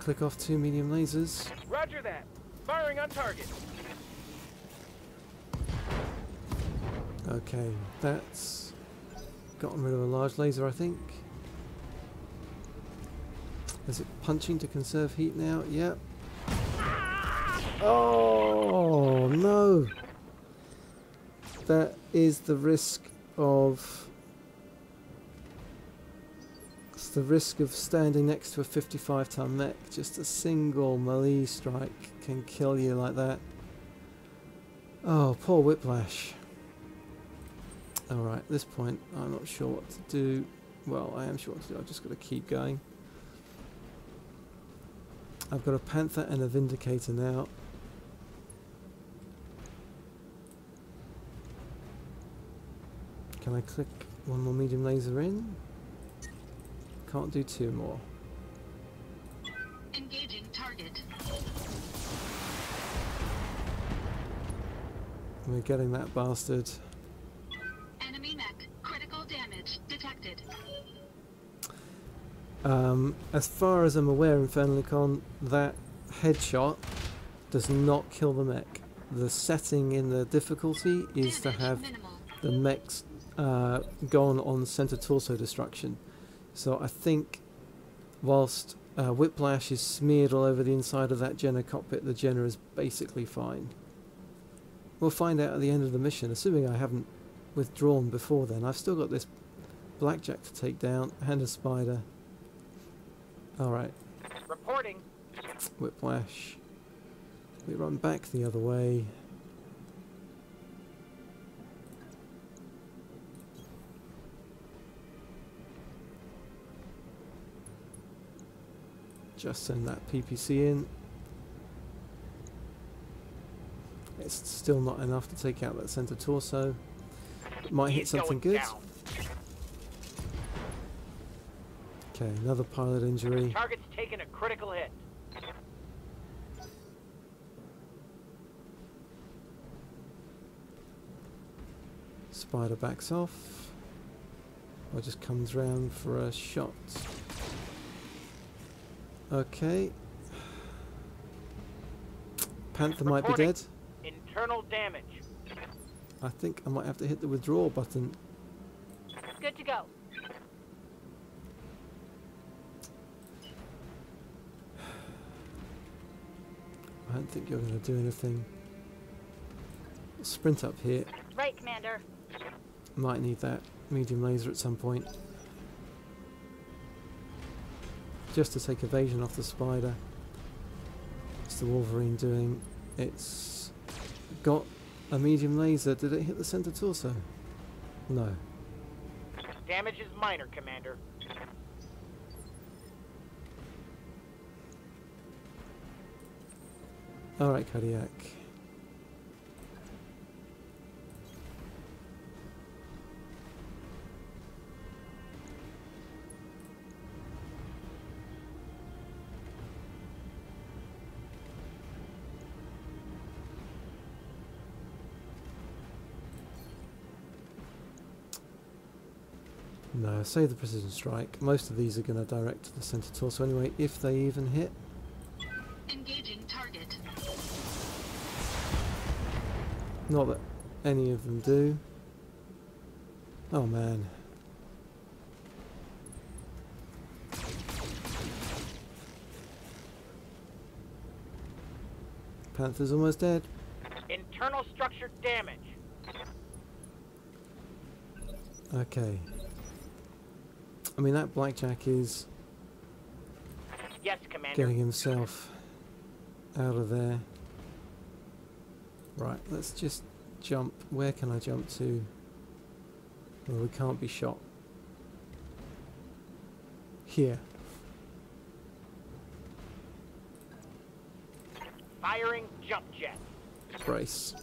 Click off 2 medium lasers. Roger that. Firing on target. Okay, that's gotten rid of a large laser, I think. Is it punching to conserve heat now? Yep. Oh no! That is the risk of... It's the risk of standing next to a 55-ton mech. Just a single melee strike can kill you like that. Oh, poor Whiplash. Alright, at this point, I'm not sure what to do. Well, I am sure what to do. I've just got to keep going. I've got a Panther and a Vindicator now. Can I click one more medium laser in? Can't do 2 more. Engaging target. We're getting that bastard. Enemy mech. Critical damage detected. As far as I'm aware, Infernalicon, that headshot does not kill the mech. The setting in the difficulty is to Damage have minimal. the mechs gone on center torso destruction. So I think whilst Whiplash is smeared all over the inside of that Jenner cockpit, the Jenner is basically fine. We'll find out at the end of the mission, assuming I haven't withdrawn before then. I've still got this blackjack to take down and a spider. Alright, Reporting. whiplash. We run back the other way. Just send that PPC in. It's still not enough to take out that center torso. Might hit He's something going good. down. Okay, another pilot injury. Target's taken a critical hit. Spider backs off. Or just comes round for a shot. Okay. Panther might be Reporting. dead. Internal damage. I think I might have to hit the withdraw button. Good to go. I don't think you're going to do anything. Sprint up here. Right, Commander. Might need that medium laser at some point. Just to take evasion off the spider. What's the Wolverine doing? It's got a medium laser. Did it hit the center torso? No. Damage is minor, Commander. Alright, Cardiac. No, save the precision strike. Most of these are going to direct to the center torso anyway, if they even hit. Engaging target. Not that any of them do. Oh man. Panther's almost dead. Internal structure damage. Okay. I mean, that blackjack is Yes, Commander. getting himself out of there. Right, let's just jump. Where can I jump to? Well, we can't be shot. Here. Firing jump jet. Brace.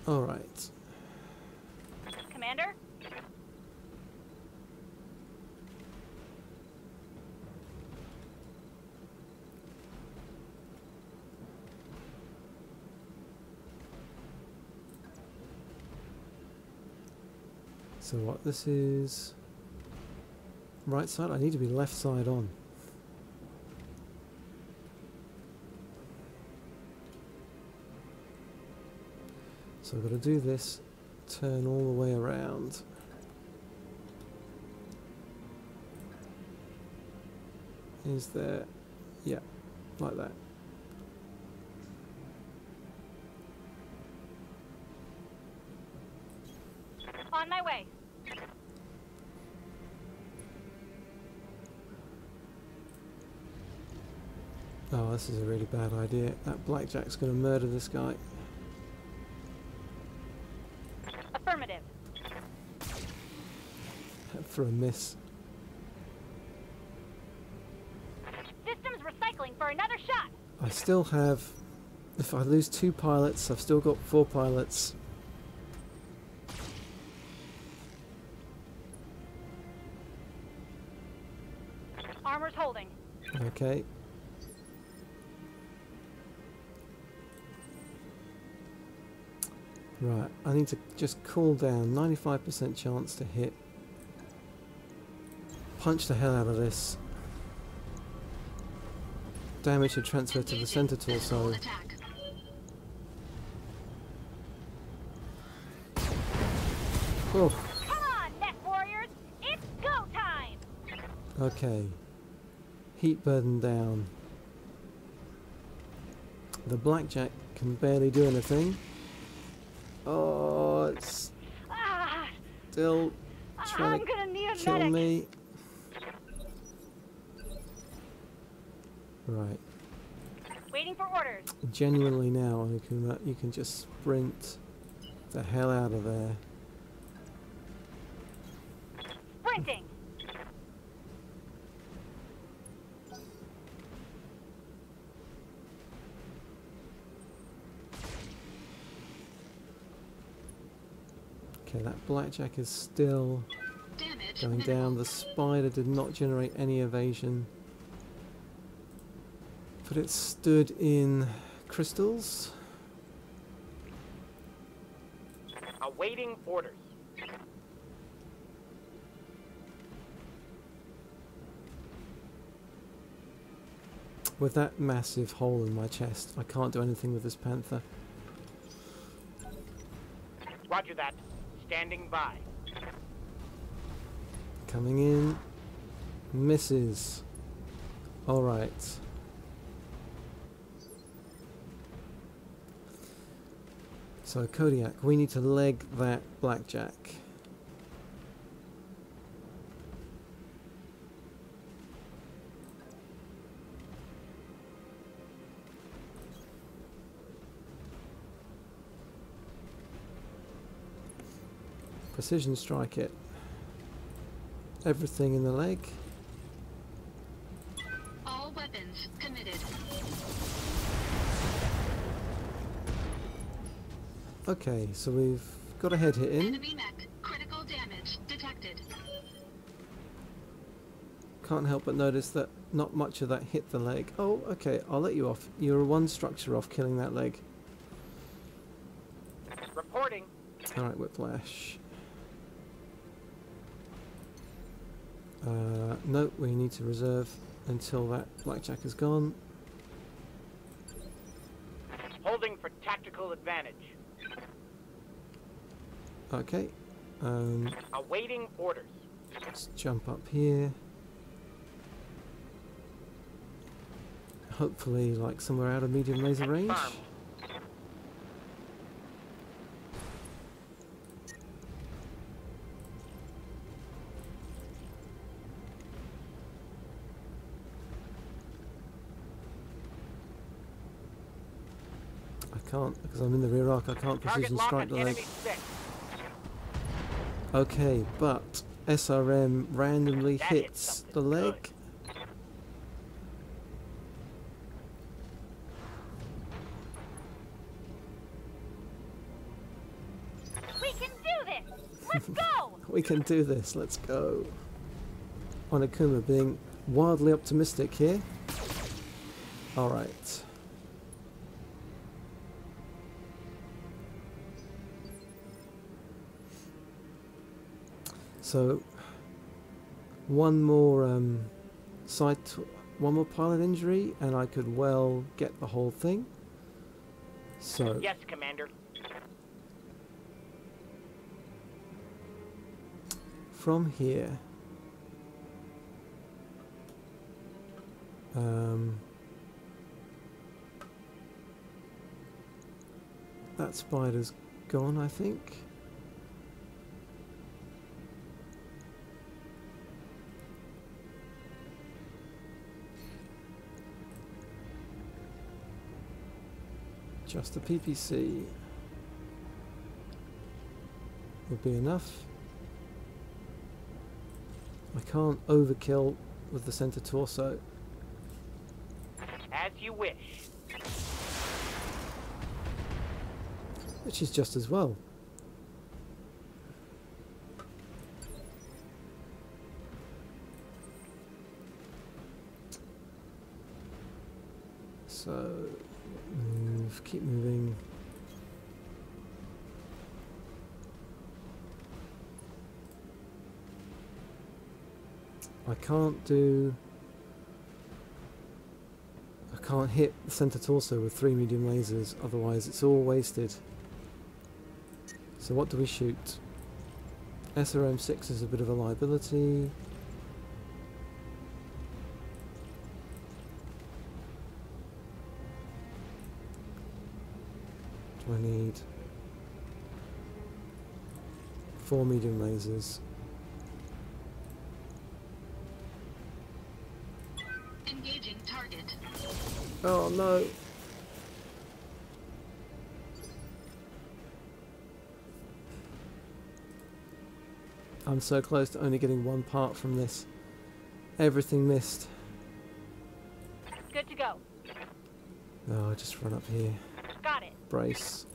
All right. Commander? So what this is? Right side? I need to be left side on. So I've got to do this, turn all the way around. Is there... yeah, like that. On my way. Oh, this is a really bad idea. That blackjack's going to murder this guy. Affirmative. For a miss. Systems recycling for another shot. I still have... if I lose 2 pilots, I've still got 4 pilots. Armor's holding. Okay. Right, I need to just cool down. 95% chance to hit. Punch the hell out of this. damage had transferred to the center torso. Attack. Oh, Come on, Net Warriors! It's go time! okay. Heat burden down. The blackjack can barely do anything. Oh, it's Ah, still I'm trying to gonna need a kill medic. me. Right. Waiting for orders. Genuinely now, you can just sprint the hell out of there. Sprinting. Okay, that blackjack is still Damage. going minimal. down. The spider did not generate any evasion. But it stood in crystals. Awaiting orders. With that massive hole in my chest, I can't do anything with this panther. Roger that. Standing by. Coming in. Misses. Alright. So Kodiak, we need to leg that blackjack. Precision strike it. Everything in the leg. All weapons committed. Okay, so we've got a head hit in. Enemy mech. Critical damage detected. Can't help but notice that not much of that hit the leg. Oh, okay, I'll let you off. You're one structure off killing that leg. Reporting. Alright, Whiplash. No, we need to reserve until that blackjack is gone. Holding for tactical advantage. Okay, Awaiting orders. let's jump up here. Hopefully, like somewhere out of medium laser range. Confirmed. I can't, because I'm in the rear arc, I can't Target precision lock strike on the leg. enemy 6. Okay, but SRM randomly That hit hits something the leg. good. We can do this! Let's go! We can do this, let's go. Onokuma being wildly optimistic here. Alright. So, one more one more pilot injury, and I could well get the whole thing. So, Yes, Commander. from here, that spider's gone, I think. Just the PPC would be enough. I can't overkill with the center torso. As you wish. Which is just as well. So, move, keep moving. I can't do a can't hit the centre torso with 3 medium lasers, otherwise it's all wasted. So what do we shoot? SRM6 is a bit of a liability. Do I need 4 medium lasers? Engaging target. Oh no! I'm so close to only getting 1 part from this. Everything missed. Good to go. Oh, I just run up here. Got it. Brace.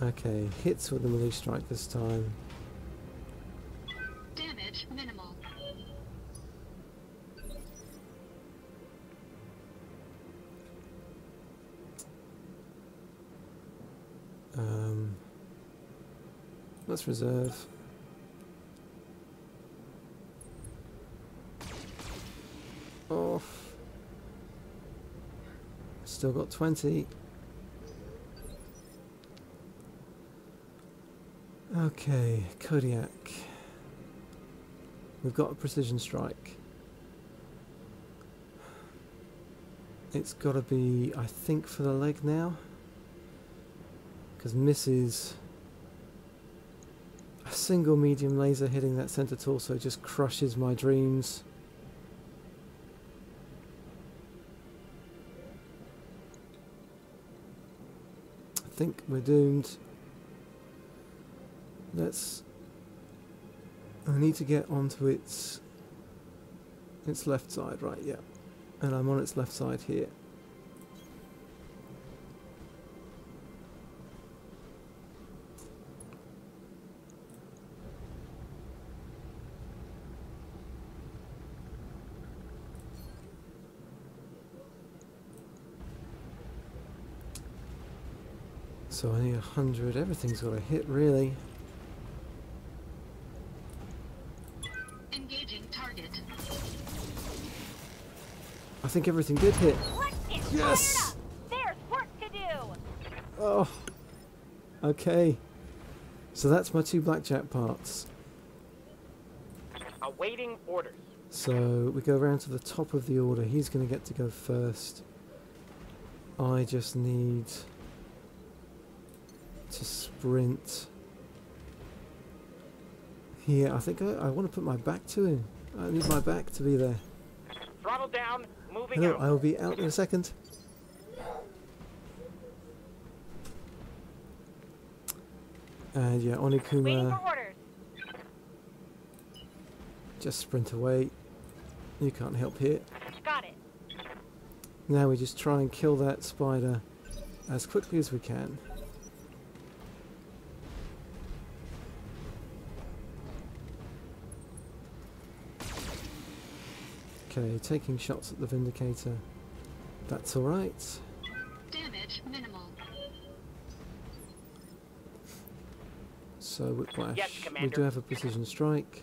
Okay, hits with the melee strike this time. Damage minimal. Let's reserve. Off. Still got 20. Okay, Kodiak. We've got a precision strike. It's got to be, I think, for the leg now. Because misses. A single medium laser hitting that center torso just crushes my dreams. I think we're doomed. I need to get onto its left side, right, yeah. And I'm on its left side here. So I need 100, everything's got to hit really. Engaging target. I think everything did hit. Let's get Yes! There's work to do. Oh, okay. So that's my 2 blackjack parts. Awaiting orders. So we go around to the top of the order. He's going to get to go first. I just need to sprint here. I think I want to put my back to him. I need my back to be there. Throttle down, moving Hello, out. I will be out in a second. And yeah, Waiting Onikuma, for orders. just sprint away. You can't help here. Got it. Now we just try and kill that spider as quickly as we can. Okay, taking shots at the Vindicator. That's alright. Damage minimal. So Whiplash, Yes, we Commander. do have a precision strike.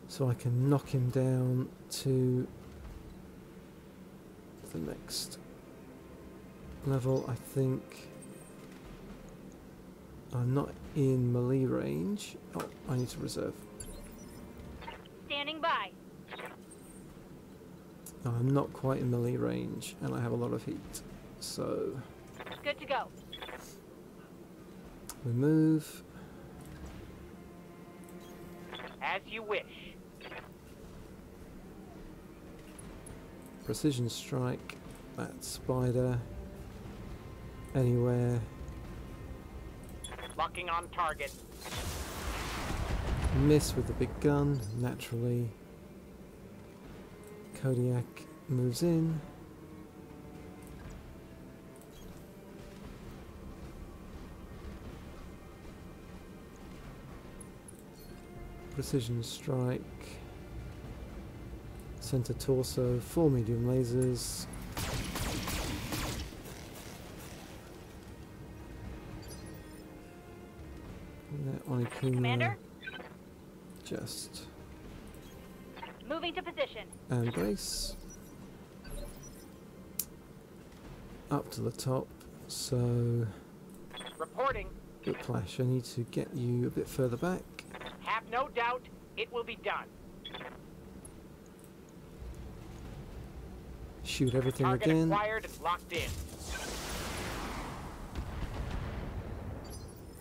So I can knock him down to the next level. I think I'm not in melee range. Oh, I need to reserve. Standing by. I'm not quite in melee range and I have a lot of heat. So Good to go. we move. As you wish. Precision strike. That spider. Anywhere. Locking on target. Miss with the big gun, naturally. Kodiak moves in. Precision strike. Center torso, 4 medium lasers. That Onikuma Commander, just moving to position. and brace. Up to the top, so Reporting. Whiplash, I need to get you a bit further back. Have no doubt it will be done. Shoot everything Target again. acquired and locked in.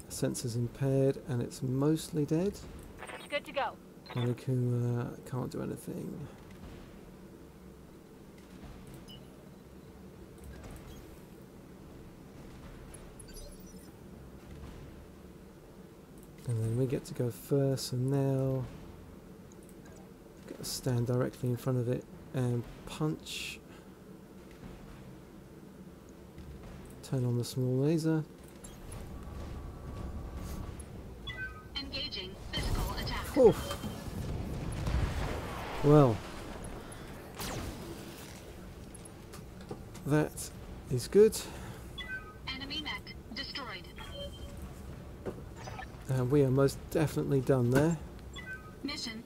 Sensors impaired, and it's mostly dead. Good to go. Onikuma can't do anything. And then we get to go first, and now got to stand directly in front of it and punch. Turn on the small laser. Engaging physical attack. Oof. Well, that is good. Enemy mech destroyed. And we are most definitely done there. Mission.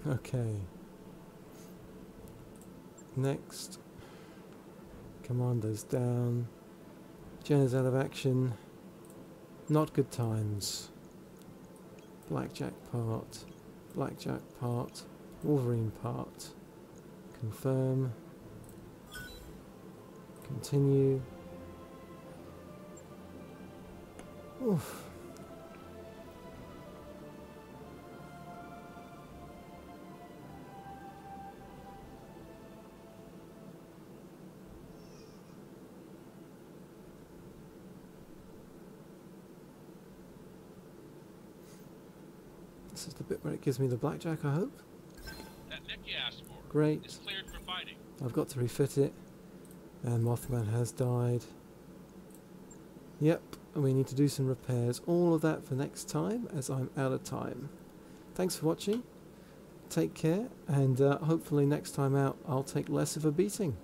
Okay. Next. Commando's down. Jenna's out of action. Not good times. Blackjack part. Blackjack part. Wolverine part. Confirm. Continue. Oof. This is the bit where it gives me the blackjack, I hope. That neck you asked for Great. is cleared for fighting. I've got to refit it. And Mothman has died. Yep, we need to do some repairs. All of that for next time, as I'm out of time. Thanks for watching. Take care, and hopefully next time out I'll take less of a beating.